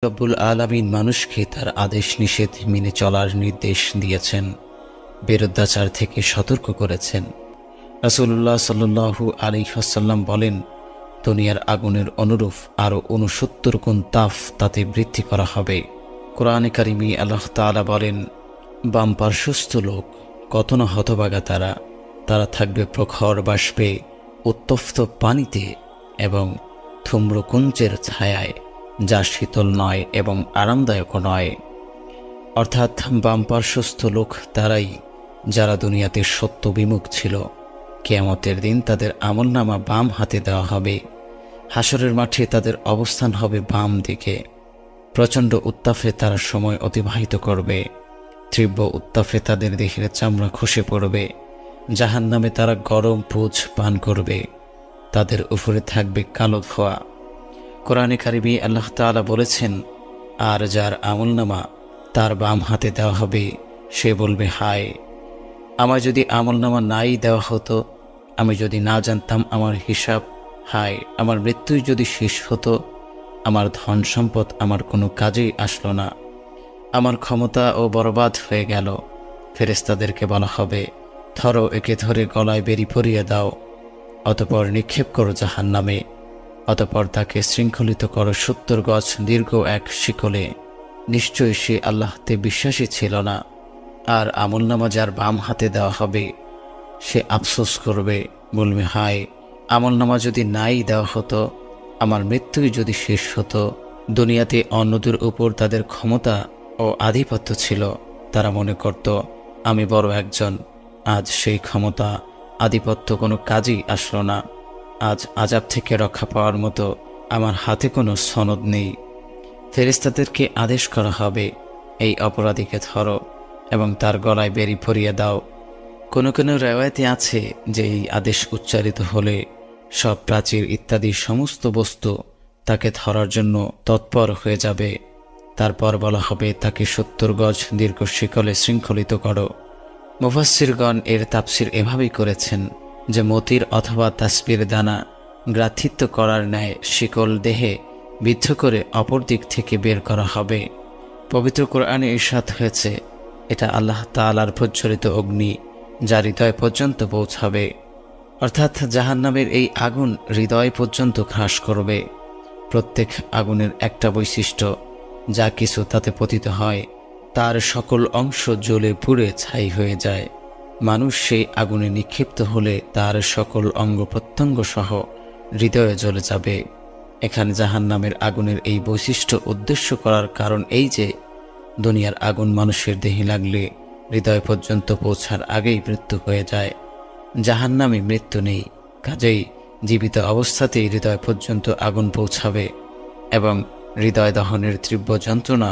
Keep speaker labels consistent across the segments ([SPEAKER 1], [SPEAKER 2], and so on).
[SPEAKER 1] রব্বুল আলামিন মানুষকে তার আদেশ নিষেধ মেনে চলার নির্দেশ দিয়েছেন, বিরুদ্ধাচার থেকে সতর্ক করেছেন। রাসূলুল্লাহ সাল্লাল্লাহু আলাইহি ওয়াসাল্লাম বলেন, দুনিয়ার আগুনের অনুরূপ আরও ৬৯ গুণ তাপ তাতে বৃদ্ধি করা হবে। কোরআনে কারিমে আল্লাহ তাআলা বলেন, বাম পার্শ্বস্থ লোক কত না হতভাগা তারা থাকবে প্রখর বাষ্পে, উত্তপ্ত পানিতে এবং ধূম্রকুঞ্জের ছায়ায়, যা শীতল নয় এবং আরামদায়ক নয়। অর্থাৎ বাম পার্শ্বস্থ লোক তারাই যারা দুনিয়াতে সত্য বিমুখ ছিল। কিয়ামতের দিন তাদের আমলনামা বাম হাতে দেওয়া হবে। হাসরের মাঠে তাদের অবস্থান হবে বাম দিকে। প্রচণ্ড উত্তাপে তারা সময় অতিবাহিত করবে। তীব্র উত্তাপে তাদের দেহের চামড়া খসে পড়বে। জাহান্নামে তারা গরম পুঁজ পান করবে। তাদের উপরে থাকবে কালো ধোঁয়া। কোরআনে কারিমে আল্লাহ তাআলা বলেছেন, আর যার আমলনামা তার বাম হাতে দেওয়া হবে, সে বলবে, হায়, আমার যদি আমলনামা নাই দেওয়া হতো, আমি যদি না জানতাম আমার হিসাব, হায়, আমার মৃত্যুই যদি শেষ হতো, আমার ধন সম্পদ আমার কোনো কাজেই আসলো না, আমার ক্ষমতা ও বরবাদ হয়ে গেল। ফেরেশতাদেরকে বলা হবে, ধরো একে ধরে গলায় বেড়ি পরিয়ে দাও, অতঃপর নিক্ষেপ করো জাহান্নামে, অতঃপর তাকে শৃঙ্খলিত করো ৭০ গজ দীর্ঘ এক শিকলে। নিশ্চয়ই সে আল্লাহতে বিশ্বাসী ছিল না। আর আমলনামা যার বাম হাতে দেওয়া হবে, সে আফসোস করবে, বলবে, হায়, আমলনামা যদি নাই দেওয়া হতো, আমার মৃত্যুই যদি শেষ হতো। দুনিয়াতে অন্যদের উপর তাদের ক্ষমতা ও আধিপত্য ছিল। তারা মনে করত আমি বড় একজন। আজ সেই ক্ষমতা আধিপত্য কোনো কাজই আসলো না। আজ আযাব থেকে রক্ষা পাওয়ার মতো আমার হাতে কোনো সনদ নেই। ফেরেশতাদেরকে আদেশ করা হবে, এই অপরাধীকে ধরো এবং তার গলায় বেড়ি পরিয়ে দাও। কোনো কোনো রেওয়ায়েতে আছে যে এই আদেশ উচ্চারিত হলে সব প্রাচীর ইত্যাদি সমস্ত বস্তু তাকে ধরার জন্য তৎপর হয়ে যাবে। তারপর বলা হবে, তাকে ৭০ গজ দীর্ঘ শিকলে শৃঙ্খলিত করো। মুফাসসিরগণ এর তাফসির এভাবেই করেছেন যে মতির অথবা তাসবির দানা গ্রাথিত্ব করার ন্যায় শিকল দেহে বিদ্ধ করে অপর দিক থেকে বের করা হবে। পবিত্র কোরআনে ইরশাদ হয়েছে, এটা আল্লাহ তাআলার প্রজ্বলিত অগ্নি, যা হৃদয় পর্যন্ত পৌঁছাবে। অর্থাৎ জাহান্নামের এই আগুন হৃদয় পর্যন্ত গ্রাস করবে। প্রত্যেক আগুনের একটা বৈশিষ্ট্য, যা কিছু তাতে পতিত হয় তার সকল অংশ জ্বলে পুড়ে ছাই হয়ে যায়। মানুষ সেই আগুনে নিক্ষিপ্ত হলে তার সকল অঙ্গ প্রত্যঙ্গ সহ হৃদয়ে জ্বলে যাবে। এখানে জাহান্নামের আগুনের এই বৈশিষ্ট্য উদ্দেশ্য করার কারণ এই যে, দুনিয়ার আগুন মানুষের দেহে লাগলে হৃদয় পর্যন্ত পৌঁছার আগেই মৃত্যু হয়ে যায়। জাহান্নামে মৃত্যু নেই, কাজেই জীবিত অবস্থাতেই হৃদয় পর্যন্ত আগুন পৌঁছাবে এবং হৃদয় দহনের তীব্র যন্ত্রণা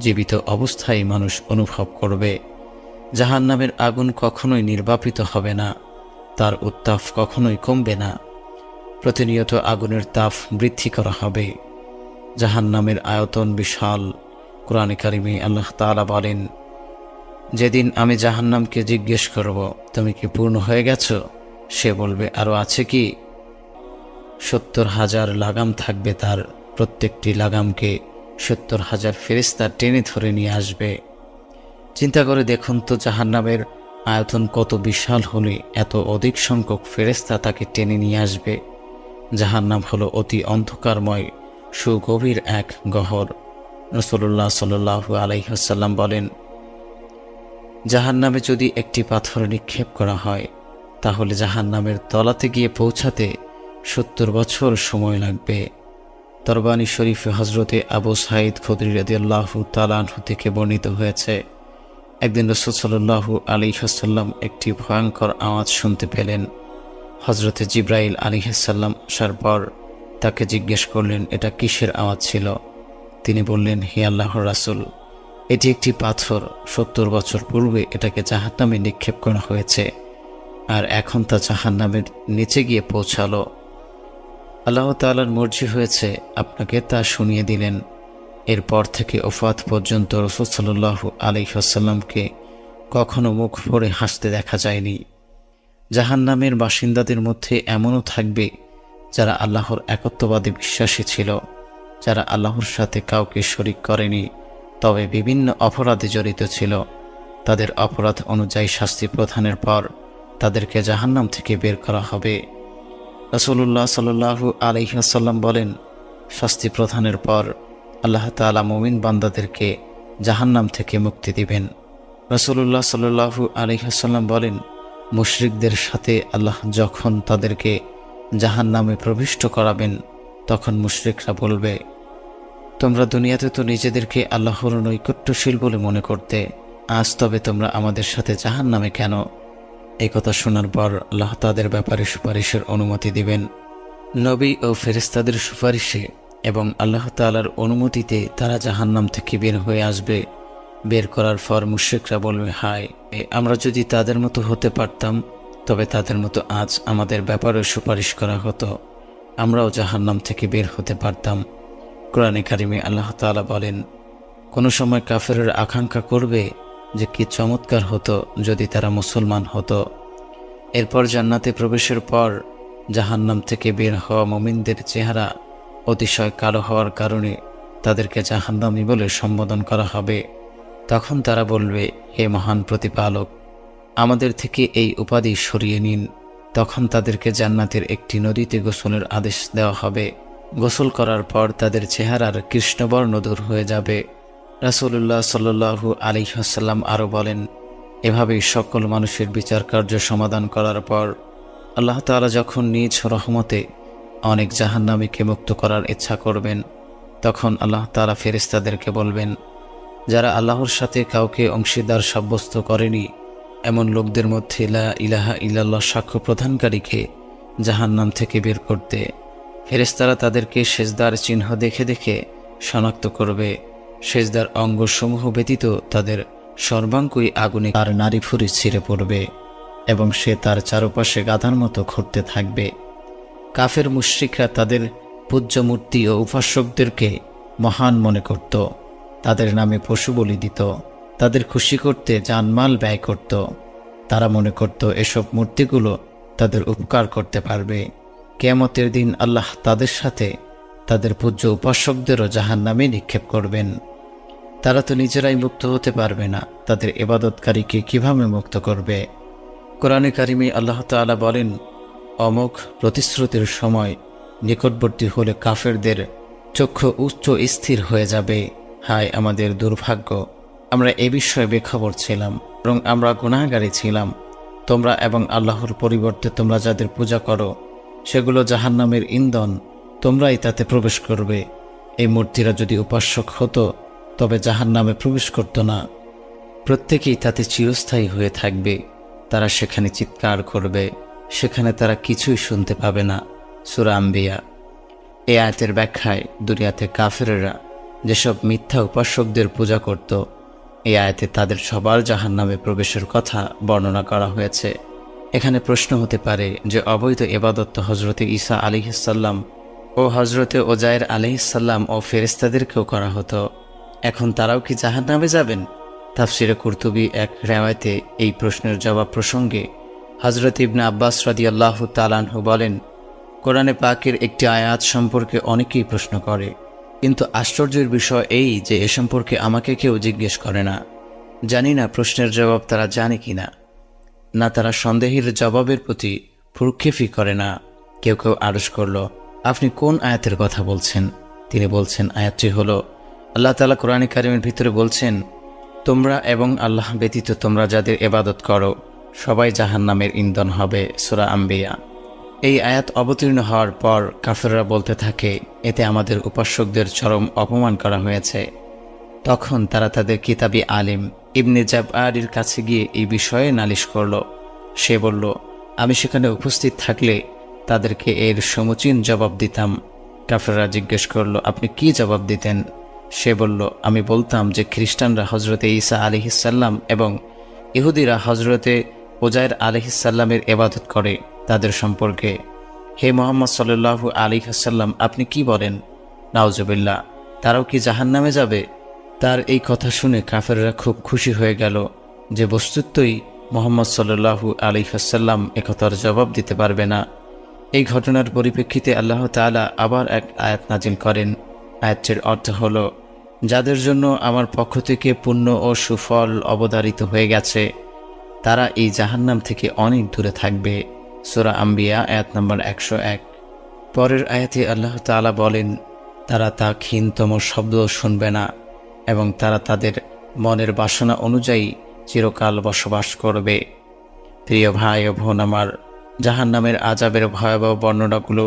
[SPEAKER 1] জীবিত অবস্থায় মানুষ অনুভব করবে। জাহান্নামের আগুন কখনোই নির্বাপিত হবে না, তার উত্তাপ কখনোই কমবে না। প্রতিনিয়ত আগুনের তাপ বৃদ্ধি করা হবে। জাহান্নামের আয়তন বিশাল। কোরআনে কারিমে আল্লাহ তাআলা বলেন, যেদিন আমি জাহান্নামকে জিজ্ঞেস করব, তুমি কি পূর্ণ হয়ে গেছো? সে বলবে, আরো আছে কি? ৭০,০০০ লাগাম থাকবে তার। প্রত্যেকটি লাগামকে ৭০,০০০ ফেরেশতা টেনে ধরে নিয়ে আসবে। চিন্তা করে দেখুন তো, জাহান্নামের আয়তন কত বিশাল হলে এত অধিক সংখ্যক ফেরেশতা তাকে টেনে নিয়ে আসবে। জাহান্নাম হলো অতি অন্ধকারময় সুগভীর এক গহ্বর। রাসূলুল্লাহ সাল্লাল্লাহু আলাইহি ওয়াসাল্লাম বলেন, জাহান্নামে যদি একটি পাথর নিক্ষেপ করা হয়, তাহলে জাহান্নামের তলাতে গিয়ে পৌঁছাতে ৭০ বছর সময় লাগবে। তরবানী শরীফে হজরতে আবু সাঈদ খুদরী রাদিয়াল্লাহু তাআলা আনহু থেকে বর্ণিত হয়েছে, একদিন রাসূল সাল্লাল্লাহু আলাইহি ওয়াসাল্লাম একটি ভয়ঙ্কর আওয়াজ শুনতে পেলেন। হজরতে জিবরাইল আলাইহিস সালাম আসার পর তাকে জিজ্ঞেস করলেন, এটা কিসের আওয়াজ ছিল? তিনি বললেন, হে আল্লাহর রাসূল, এটি একটি পাথর। ৭০ বছর পূর্বে এটাকে জাহান্নামে নিক্ষেপ করা হয়েছে, আর এখন তা জাহান্নামের নিচে গিয়ে পৌঁছালো। আল্লাহ তাআলার মর্জি হয়েছে, আপনাকে তা শুনিয়ে দিলেন। এরপর থেকে ওফাত পর্যন্ত রাসূল সাল্লাল্লাহু আলাইহি ওয়াসাল্লামকে কখনো মুখ ভরে হাসতে দেখা যায়নি। জাহান্নামের বাসিন্দাদের মধ্যে এমনও থাকবে যারা আল্লাহর একত্ববাদে বিশ্বাসী ছিল, যারা আল্লাহর সাথে কাউকে শরিক করেনি তবে বিভিন্ন অপরাধে জড়িত ছিল। তাদের অপরাধ অনুযায়ী শাস্তি প্রদানের পর তাদেরকে জাহান্নাম থেকে বের করা হবে। রাসূলুল্লাহ সাল্লাল্লাহু আলাইহি ওয়াসাল্লাম বলেন, শাস্তি প্রদানের পর আল্লাহ তাআলা মুমিন বান্দাদেরকে জাহান্নাম থেকে মুক্তি দিবেন। রাসূলুল্লাহ সাল্লাল্লাহু আলাইহি ওয়াসাল্লাম বলেন, মুশরিকদের সাথে আল্লাহ যখন তাদেরকে জাহান্নামে প্রবিষ্ট করাবেন তখন মুশরিকরা বলবে, তোমরা দুনিয়াতে তো নিজেদেরকে আল্লাহর নৈকট্যশীল বলে মনে করতে, আজ তবে তোমরা আমাদের সাথে জাহান্নামে কেন? এই কথা শোনার পর আল্লাহ তাদের ব্যাপারে সুপারিশের অনুমতি দিবেন। নবী ও ফেরেশতাদের সুপারিশে এবং আল্লাহ তাআলার অনুমতিতে তারা জাহান্নাম থেকে বের হয়ে আসবে। বের করার পর মুশরিকরা বলবে, হায়, আমরা যদি তাদের মতো হতে পারতাম তবে তাদের মতো আজ আমাদের ব্যাপারে সুপারিশ করা হতো, আমরাও জাহান্নাম থেকে বের হতে পারতাম। কোরআনে কারিমে আল্লাহ তাআলা বলেন, কোনো সময় কাফেররা আকাঙ্ক্ষা করবে যে কি চমৎকার হতো যদি তারা মুসলমান হতো। এরপর জান্নাতে প্রবেশের পর জাহান্নাম থেকে বের হওয়া মুমিনদের চেহারা অতিশয় কালো হওয়ার কারণে তাদেরকে জাহান্নামী বলে সম্বোধন করা হবে। তখন তারা বলবে, হে মহান প্রতিপালক, আমাদের থেকে এই উপাধি সরিয়ে নিন। তখন তাদেরকে জান্নাতের একটি নদীতে গোসলের আদেশ দেওয়া হবে। গোসল করার পর তাদের চেহারার কৃষ্ণবর্ণ দূর হয়ে যাবে। রাসূলুল্লাহ সাল্লাল্লাহু আলাইহি ওয়াসাল্লাম আরও বলেন, এভাবেই সকল মানুষের বিচার কার্য সমাধান করার পর আল্লাহ তাআলা যখন নিজ রহমতে অনেক জাহান্নামীকে মুক্ত করার ইচ্ছা করবেন, তখন আল্লাহ তাআলা ফেরেশতাদেরকে বলবেন, যারা আল্লাহর সাথে কাউকে অংশীদার সাব্যস্ত করেনি এমন লোকদের মধ্যে লা ইলাহা ইল্লাল্লাহ সাক্ষ্য প্রদানকারীকে জাহান্নাম থেকে বের করতে। ফেরেশতারা তাদেরকে সেজদার চিহ্ন দেখে দেখে শনাক্ত করবে। সেজদার অঙ্গসমূহ ব্যতীত তাদের সর্বাঙ্গই আগুনে তার নাড়িভুঁড়ি ছিঁড়ে পড়বে এবং সে তার চারপাশে গাধার মতো ঘুরতে থাকবে। কাফের মুশরিকরা তাদের পূজ্য মূর্তি ও উপাসকদেরকে মহান মনে করত, তাদের নামে পশু বলি দিত, তাদের খুশি করতে জানমাল ব্যয় করত। তারা মনে করত এসব মূর্তিগুলো তাদের উপকার করতে পারবে। কিয়ামতের দিন আল্লাহ তাদের সাথে তাদের পূজ্য উপাসকদেরও জাহান্নামে নিক্ষেপ করবেন। তারা তো নিজেরাই মুক্ত হতে পারবে না, তাদের ইবাদতকারীকে কিভাবে মুক্ত করবে? কোরআনে কারিমে আল্লাহ তাআলা বলেন, অমোঘ প্রতিশ্রুতির সময় নিকটবর্তী হলে কাফেরদের চক্ষু উচ্চ স্থির হয়ে যাবে। হায় আমাদের দুর্ভাগ্য, আমরা এ বিষয়ে বেখবর ছিলাম, এবং আমরা গুনাহগারী ছিলাম। তোমরা এবং আল্লাহর পরিবর্তে তোমরা যাদের পূজা করো সেগুলো জাহান্নামের ইন্ধন, তোমরাই তাতে প্রবেশ করবে। এই মূর্তিরা যদি উপাসক হতো তবে জাহান্নামে প্রবেশ করত না। প্রত্যেকেই তাতে চিরস্থায়ী হয়ে থাকবে। তারা সেখানে চিৎকার করবে, সেখানে তারা কিছুই শুনতে পাবে না। সূরা আম্বিয়া। এই আয়াতের ব্যাখ্যায় দুনিয়াতে কাফেরেরা যেসব মিথ্যা উপাসকদের পূজা করত, এই আয়াতে তাদের সবার জাহান্নামে প্রবেশের কথা বর্ণনা করা হয়েছে। এখানে প্রশ্ন হতে পারে যে অবৈধ ইবাদত তো হযরতে ঈসা আলাইহিস সালাম ও হযরতে ওজায়ের আলাইহিস সালাম ও ফেরেশতাদেরকেও করা হতো, এখন তারাও কি জাহান্নামে যাবেন? তাফসিরে কুরতুবী এক রিওয়ায়াতে এই প্রশ্নের জবাব প্রসঙ্গে হযরত ইবনে আব্বাস রাদিয়াল্লাহু তাআলা আনহু বলেন, কোরআনে পাকের একটি আয়াত সম্পর্কে অনেকেই প্রশ্ন করে, কিন্তু আশ্চর্যের বিষয় এই যে এ সম্পর্কে আমাকে কেউ জিজ্ঞেস করে না। জানি না প্রশ্নের জবাব তারা জানে কিনা। না তারা সন্দেহের জবাবের প্রতি ভ্রুক্ষেপই করে না। কেউ কেউ আরজ করল, আপনি কোন আয়াতের কথা বলছেন? তিনি বলছেন, আয়াতটি হলো আল্লাহ তাআলা কোরআনে কারিমের ভিতরে বলছেন, তোমরা এবং আল্লাহ ব্যতীত তোমরা যাদের ইবাদত করো সবাই জাহান্নামের ইন্ধন হবে। সূরা আম্বিয়া। এই আয়াত অবতীর্ণ হওয়ার পর কাফেররা বলতে থাকে, এতে আমাদের উপাসকদের চরম অপমান করা হয়েছে। তখন তারা তাদের কিতাবী আলিম ইবনে জাবআরির কাছে গিয়ে এই বিষয়ে নালিশ করল। সে বলল, আমি সেখানে উপস্থিত থাকলে তাদেরকে এর সমুচীন জবাব দিতাম। কাফেররা জিজ্ঞেস করল, আপনি কি জবাব দিতেন? সে বলল, আমি বলতাম যে খ্রিস্টানরা হযরতে ঈসা আলাইহিস সালাম এবং ইহুদিরা হযরতে ওজায়ের আলাইহিস সালামের ইবাদত করে তাদের সম্পর্কে। হে মুহাম্মদ সাল্লাল্লাহু আলাইহি ওয়াসাল্লাম, আপনি কি বলেন? নাউজুবিল্লাহ, তারাও কি জাহান্নামে যাবে? তার এই কথা শুনে কাফেররা খুব খুশি হয়ে গেল যে বস্তুতই মুহাম্মদ সাল্লাল্লাহু আলাইহি ওয়াসাল্লাম একথার জবাব দিতে পারবে না। এই ঘটনার পরিপ্রেক্ষিতে আল্লাহ তাআলা আবার এক আয়াত নাজিল করেন, আয়াতটির অর্থ হল, যাদের জন্য আমার পক্ষ থেকে পুণ্য ও সুফল অবধারিত হয়ে গেছে তারা এই জাহান্নাম থেকে অনেক দূরে থাকবে। সূরা আম্বিয়া আয়াত নম্বর 101। পরের আয়াতে আল্লাহ তাআলা বলেন, তারা তা ক্ষীণতম শব্দ শুনবে না এবং তারা তাদের মনের বাসনা অনুযায়ী চিরকাল বসবাস করবে। প্রিয় ভাই ও বোন আমার, জাহান্নামের আযাবের ভয়াবহ বর্ণনাগুলো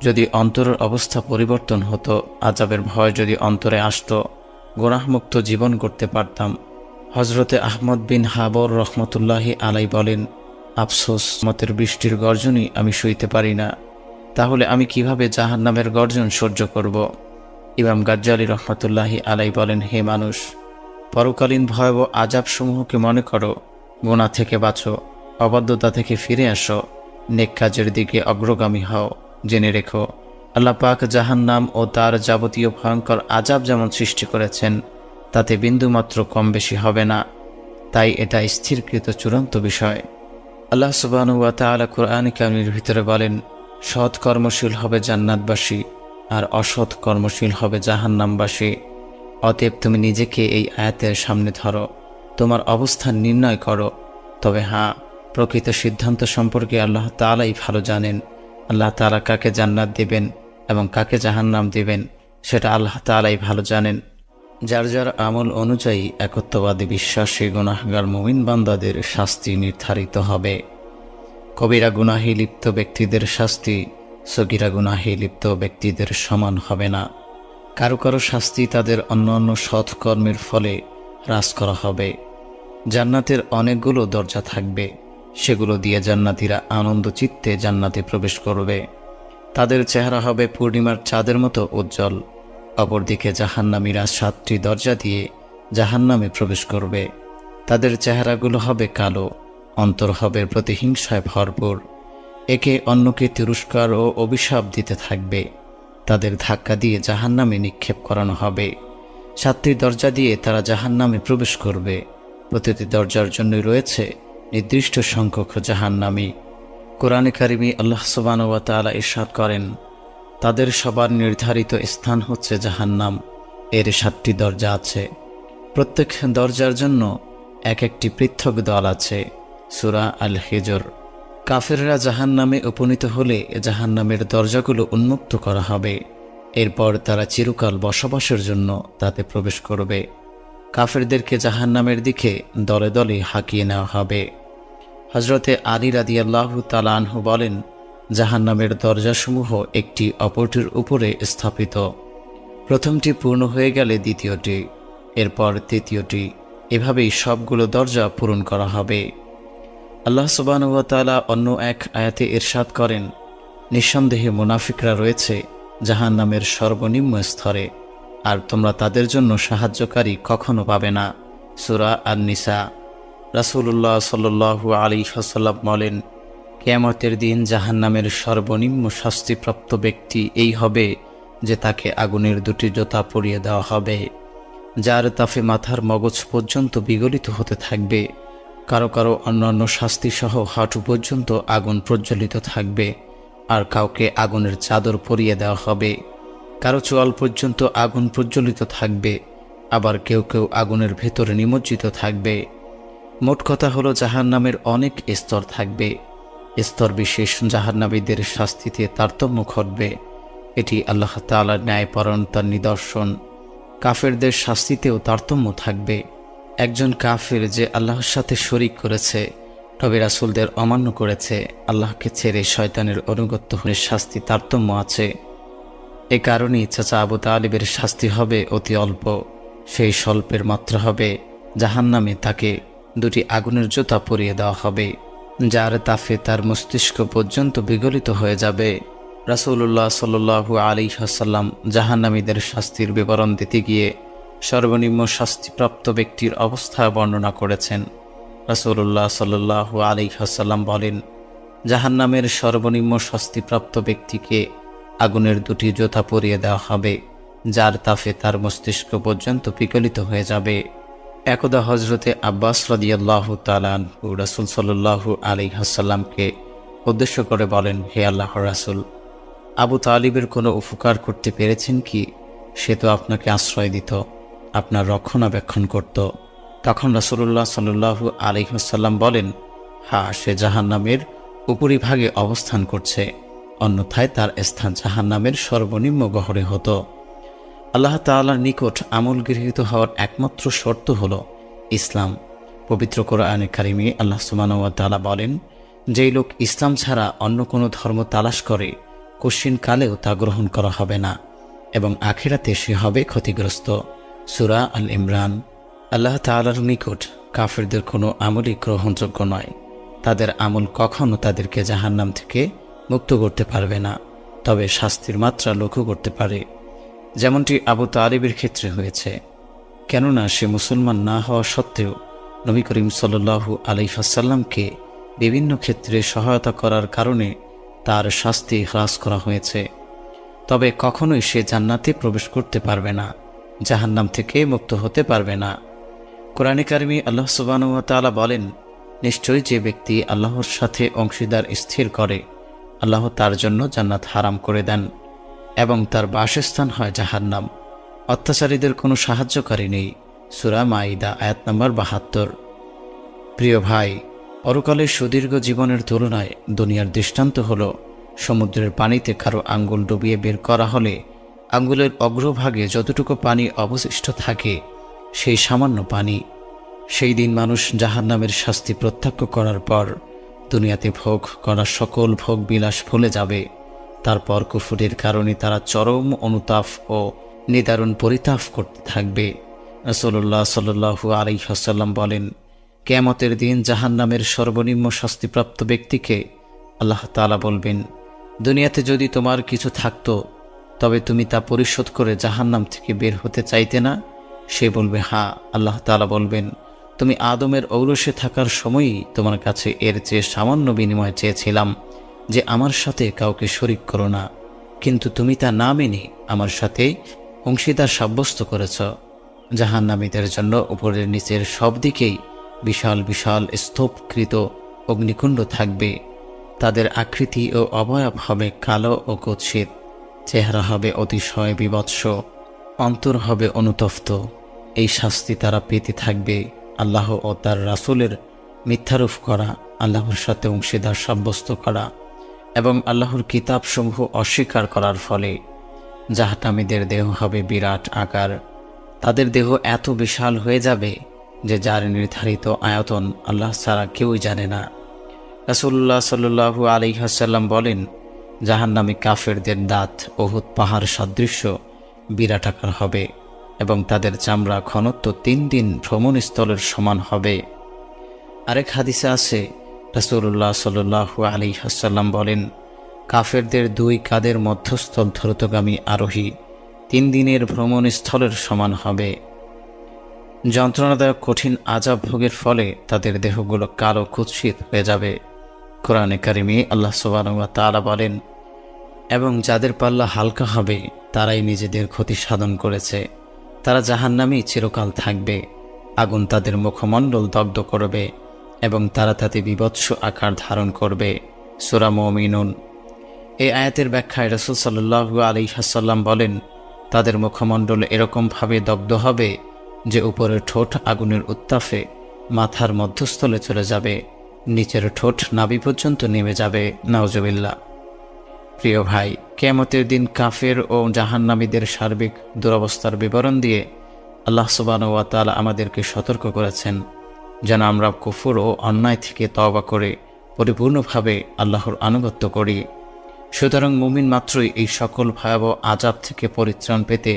[SPEAKER 1] যদি অন্তরের অবস্থা পরিবর্তন হতো, আযাবের ভয় যদি অন্তরে আসতো, গুনাহমুক্ত জীবন করতে পারতাম। হজরতে আহমদ বিন হাবর রহমতুল্লাহি আলাই বলেন, আফসোস, মতের বৃষ্টির গর্জনই আমি সইতে পারি না, তাহলে আমি কিভাবে জাহান্নামের গর্জন সহ্য করব? ইমাম গাজ্জালী রহমতুল্লাহি আলাই বলেন, হে মানুষ, পরকালীন ভয়াবহ আযাবসমূহকে মনে করো, গুনাহ থেকে বাঁচো, অবাধ্যতা থেকে ফিরে আসো, নেক কাজের দিকে অগ্রগামী হও। জেনে রেখো, আল্লাহ পাক জাহান্নাম ও তার যাবতীয় ভয়ঙ্কর আযাব যেমন সৃষ্টি করেছেন তাতে বিন্দুমাত্র কম বেশি হবে না, তাই এটা স্থিরকৃত চূড়ান্ত বিষয়। আল্লাহ সুবহানাহু ওয়া তাআলা কুরআনে কারীমের ভিতরে বলেন, সৎ কর্মশীল হবে জান্নাতবাসী আর অসৎ কর্মশীল হবে জাহান্নামবাসী। অতএব তুমি নিজেকে এই আয়াতের সামনে ধরো, তোমার অবস্থান নির্ণয় করো। তবে হ্যাঁ, প্রকৃত সিদ্ধান্ত সম্পর্কে আল্লাহ তাআলাই ভালো জানেন। আল্লাহ তাআলা কাকে জান্নাত দেবেন এবং কাকে জাহান্নাম দেবেন সেটা আল্লাহ তাআলাই ভালো জানেন। যার যার আমল অনুযায়ী একত্ববাদী বিশ্বাসী গুনাহগার মুমিন বান্দাদের শাস্তি নির্ধারিত হবে। কবিরা গুনাহে লিপ্ত ব্যক্তিদের শাস্তি সগীরা গুনাহে লিপ্ত ব্যক্তিদের সমান হবে না। কারো কারো শাস্তি তাদের অন্যান্য সৎ কর্মের ফলে হ্রাস করা হবে। জান্নাতের অনেকগুলো দরজা থাকবে, সেগুলো দিয়ে জান্নাতীরা আনন্দ চিত্তে জান্নাতে প্রবেশ করবে। তাদের চেহারা হবে পূর্ণিমার চাঁদের মতো উজ্জ্বল। অপরদিকে জাহান্নামীরা 7টি দরজা দিয়ে জাহান্নামে প্রবেশ করবে। তাদের চেহারাগুলো হবে কালো, অন্তর হবে প্রতিহিংসায় ভরপুর। একে অন্যকে তিরস্কার ও অভিশাপ দিতে থাকবে। তাদের ধাক্কা দিয়ে জাহান্নামে নিক্ষেপ করানো হবে। 7টি দরজা দিয়ে তারা জাহান্নামে প্রবেশ করবে। প্রতিটি দরজার জন্যই রয়েছে নির্দিষ্ট সংখ্যক জাহান্নামী। কোরআনে কারিমে আল্লাহ সুবহানাহু ওয়া তাআলা ইরশাদ করেন, তাদের সবার নির্ধারিত স্থান হচ্ছে জাহান্নাম। এর 7টি দরজা আছে, প্রত্যেক দরজার জন্য এক একটি পৃথক দল আছে। সূরা আল হিজর। কাফেররা জাহান্নামে উপনীত হলে জাহান্নামের দরজাগুলো উন্মুক্ত করা হবে। এরপর তারা চিরকাল বসবাসের জন্য তাতে প্রবেশ করবে। কাফেরদেরকে জাহান্নামের দিকে দলে দলে হাঁকিয়ে নেওয়া হবে। হযরতে আলী রাদিয়াল্লাহু তাআলা আনহু বলেন, জাহান্নামের দরজাসমূহ একটি অপরটির উপরে স্থাপিত। প্রথমটি পূর্ণ হয়ে গেলে দ্বিতীয়টি, এরপর তৃতীয়টি, এভাবেই সবগুলো দরজা পূরণ করা হবে। আল্লাহ সুবহানাহু ওয়া তাআলা অন্য এক আয়াতে ইরশাদ করেন, নিঃসন্দেহে মুনাফিকরা রয়েছে জাহান্নামের সর্বনিম্ন স্তরে, আর তোমরা তাদের জন্য সাহায্যকারী কখনো পাবে না। সূরা আন-নিসা। রাসূলুল্লাহ সাল্লাল্লাহু আলাইহি ওয়াসাল্লাম বলেন, কিয়ামতের দিন জাহান্নামের সর্বনিম্ন শাস্তিপ্রাপ্ত ব্যক্তি এই হবে যে তাকে আগুনের 2টি জোতা পরিয়ে দেওয়া হবে, যার তাফে মাথার মগজ পর্যন্ত বিগলিত হতে থাকবে। কারো কারো অন্যান্য শাস্তিসহ হাঁটু পর্যন্ত আগুন প্রজ্বলিত থাকবে, আর কাউকে আগুনের চাদর পরিয়ে দেওয়া হবে। কারো চোয়াল পর্যন্ত আগুন প্রজ্বলিত থাকবে, আবার কেউ কেউ আগুনের ভেতরে নিমজ্জিত থাকবে। মোট কথা হলো, জাহান্নামের অনেক স্তর থাকবে। স্তর বিশেষ জাহান্নামীদের শাস্তিতে তারতম্য ঘটবে। এটি আল্লাহ তাআলার ন্যায়পরায়ণতার নিদর্শন। কাফেরদের শাস্তিতেও তারতম্য থাকবে। একজন কাফের যে আল্লাহর সাথে শরীক করেছে, নবী রাসূলদের অমান্য করেছে, আল্লাহকে ছেড়ে শয়তানের অনুগত হয়ে শাস্তি তারতম্য আছে। এ কারণেই চাচা আবু তালিবের শাস্তি হবে অতি অল্প। সেই স্বল্পের মাত্রা হবে জাহান্নামে তাকে 2টি আগুনের জোতা পরিয়ে দেওয়া হবে, যার তাফে তার মস্তিষ্ক পর্যন্ত বিগলিত হয়ে যাবে। রাসূলুল্লাহ সাল্লাল্লাহু আলাইহি ওয়াসাল্লাম জাহান্নামীদের শাস্তির বিবরণ দিতে গিয়ে সর্বনিম্ন শাস্তিপ্রাপ্ত ব্যক্তির অবস্থা বর্ণনা করেছেন। রাসূলুল্লাহ সাল্লাল্লাহু আলাইহি ওয়াসাল্লাম বলেন, জাহান্নামের সর্বনিম্ন শাস্তিপ্রাপ্ত ব্যক্তিকে আগুনের 2টি জোতা পরিয়ে দেওয়া হবে, যার তাফে তার মস্তিষ্ক পর্যন্ত বিগলিত হয়ে যাবে। একদা হযরতে আব্বাস রাদিয়াল্লাহু তাআলা আনহু রাসূল সাল্লাল্লাহু আলাইহি ওয়াসাল্লামকে উদ্দেশ্য করে বলেন, হে আল্লাহর রাসূল, আবু তালিবের কোনো উপকার করতে পেরেছেন কি? সে তো আপনাকে আশ্রয় দিত, আপনার রক্ষণাবেক্ষণ করত। তখন রাসূলুল্লাহ সাল্লাল্লাহু আলাইহি ওয়াসাল্লাম বলেন, হ্যাঁ, সে জাহান্নামের উপরিভাগে অবস্থান করছে, অন্যথায় তার স্থান জাহান্নামের সর্বনিম্ন গহরে হতো। আল্লাহ তাআলার নিকট আমল গৃহীত হওয়ার একমাত্র শর্ত হল ইসলাম। পবিত্র কোরআনে কারিমে আল্লাহ সুবহানাহু ওয়া তাআলা বলেন, যেই লোক ইসলাম ছাড়া অন্য কোনো ধর্ম তালাশ করে কশিন কালেও তা গ্রহণ করা হবে না এবং আখিরাতে সে হবে ক্ষতিগ্রস্ত। সূরা আল ইমরান। আল্লাহ তাআলার নিকট কাফেরদের কোনো আমলই গ্রহণযোগ্য নয়। তাদের আমল কখনো তাদেরকে জাহান্নাম থেকে মুক্ত করতে পারবে না, তবে শাস্তির মাত্রা লঘু করতে পারে, যেমনটি আবু তালিবের ক্ষেত্রে হয়েছে। কেননা সে মুসলমান না হওয়া সত্ত্বেও নবী করিম সাল্লাল্লাহু আলাইহি ওয়াসাল্লামকে বিভিন্ন ক্ষেত্রে সহায়তা করার কারণে তার শাস্তি হ্রাস করা হয়েছে। তবে কখনোই সে জান্নাতে প্রবেশ করতে পারবে না, জাহান্নাম থেকে মুক্ত হতে পারবে না। কোরআনে কারিমে আল্লাহ সুবহানাহু ওয়া তাআলা বলেন, নিশ্চয়ই যে ব্যক্তি আল্লাহর সাথে অংশীদার স্থির করে, আল্লাহ তার জন্য জান্নাত হারাম করে দেন এবং তার বাসস্থান হয় জাহান্নাম। অত্যাচারীদের কোনো সাহায্যকারী নেই। সূরা মাইদা আয়াত নম্বর ৭২। প্রিয় ভাই, পরকালের সুদীর্ঘ জীবনের তুলনায় দুনিয়ার দৃষ্টান্ত হল সমুদ্রের পানিতে কারো আঙ্গুল ডুবিয়ে বের করা হলে আঙ্গুলের অগ্রভাগে যতটুকু পানি অবশিষ্ট থাকে সেই সামান্য পানি। সেই দিন মানুষ জাহান্নামের শাস্তি প্রত্যক্ষ করার পর দুনিয়াতে ভোগ করা সকল ভোগ বিলাস ভুলে যাবে। তারপর কুফরের কারণে তারা চরম অনুতাপ ও নিদারুণ পরিতাপ করতে থাকবে। রাসূলুল্লাহ সাল্লাল্লাহু আলাইহি ওয়াসাল্লাম বলেন, কিয়ামতের দিন জাহান্নামের সর্বনিম্ন শাস্তিপ্রাপ্ত ব্যক্তিকে আল্লাহ তাআলা বলবেন, দুনিয়াতে যদি তোমার কিছু থাকতো তবে তুমি তা পরিশোধ করে জাহান্নাম থেকে বের হতে চাইতে না? সে বলবে, হ্যাঁ। আল্লাহ তাআলা বলবেন, তুমি আদমের ঔরসে থাকার সময়ই তোমার কাছে এর চেয়ে সামান্য বিনিময় চেয়েছিলাম যে আমার সাথে কাউকে শরীক করো না, কিন্তু তুমি তা না মেনে আমার সাথে অংশীদার সাব্যস্ত করেছ। জাহান্নামীদের জন্য উপরের নিচের সব দিকেই বিশাল বিশাল স্তূপকৃত অগ্নিকুণ্ড থাকবে। তাদের আকৃতি ও অবয়ব হবে কালো ও কুৎসিত, চেহারা হবে অতিশয় বিভৎস, অন্তর হবে অনুতপ্ত। এই শাস্তি তারা পেতে থাকবে আল্লাহ ও তার রাসূলের মিথ্যারোপ করা, আল্লাহর সাথে অংশীদার সাব্যস্ত করা এবং আল্লাহর কিতাবসমূহ অস্বীকার করার ফলে। জাহান্নামীদের দেহ হবে বিরাট আকার। তাদের দেহ এত বিশাল হয়ে যাবে যে যার নির্ধারিত আয়তন আল্লাহ ছাড়া কেউই জানে না। রাসূলুল্লাহ সাল্লাল্লাহু আলাইহি ওয়াসাল্লাম বলেন, জাহান্নামী কাফেরদের দাঁত উহুদ পাহাড় সদৃশ্য বিরাট আকার হবে এবং তাদের চামড়া ঘনত্ব 3 দিন ভ্রমণস্থলের সমান হবে। আরেক হাদিসে আছে, রাসূলুল্লাহ সাল্লাল্লাহু আলাইহি ওয়াসাল্লাম বলেন, কাফেরদের 2 কাঁধের মধ্যস্থল দ্রুতগামী আরোহী 3 দিনের ভ্রমণস্থলের সমান হবে। যন্ত্রণাদায়ক কঠিন আযাব ভোগের ফলে তাদের দেহগুলো কালো কুৎসিত হয়ে যাবে। কোরআনে কারিমে আল্লাহ সুবহানাহু ওয়া তাআলা বলেন, এবং যাদের পাল্লা হালকা হবে তারাই নিজেদের ক্ষতি সাধন করেছে, তারা জাহান্নামেই চিরকাল থাকবে। আগুন তাদের মুখমণ্ডল দগ্ধ করবে এবং তারা তাতে বিভৎস আকার ধারণ করবে। সূরা মুমিনুন। এই আয়াতের ব্যাখ্যায় রাসূল সাল্লাল্লাহু আলাইহি ওয়াসাল্লাম বলেন, তাদের মুখমণ্ডল এরকমভাবে দগ্ধ হবে যে উপরের ঠোঁট আগুনের উত্তাপে মাথার মধ্যস্থলে চলে যাবে, নিচের ঠোঁট নাভি পর্যন্ত নেমে যাবে। নাউজুবিল্লাহ। প্রিয় ভাই, কিয়ামতের দিন কাফের ও জাহান্নামীদের সার্বিক দুরবস্থার বিবরণ দিয়ে আল্লাহ সুবহানাহু ওয়া তাআলা আমাদেরকে সতর্ক করেছেন যেন আমরা কুফর ও অন্যায় থেকে তওবা করে পরিপূর্ণভাবে আল্লাহর আনুগত্য করি। সুতরাং মুমিন মাত্রই এই সকল ভয়াবহ আযাব থেকে পরিত্রাণ পেতে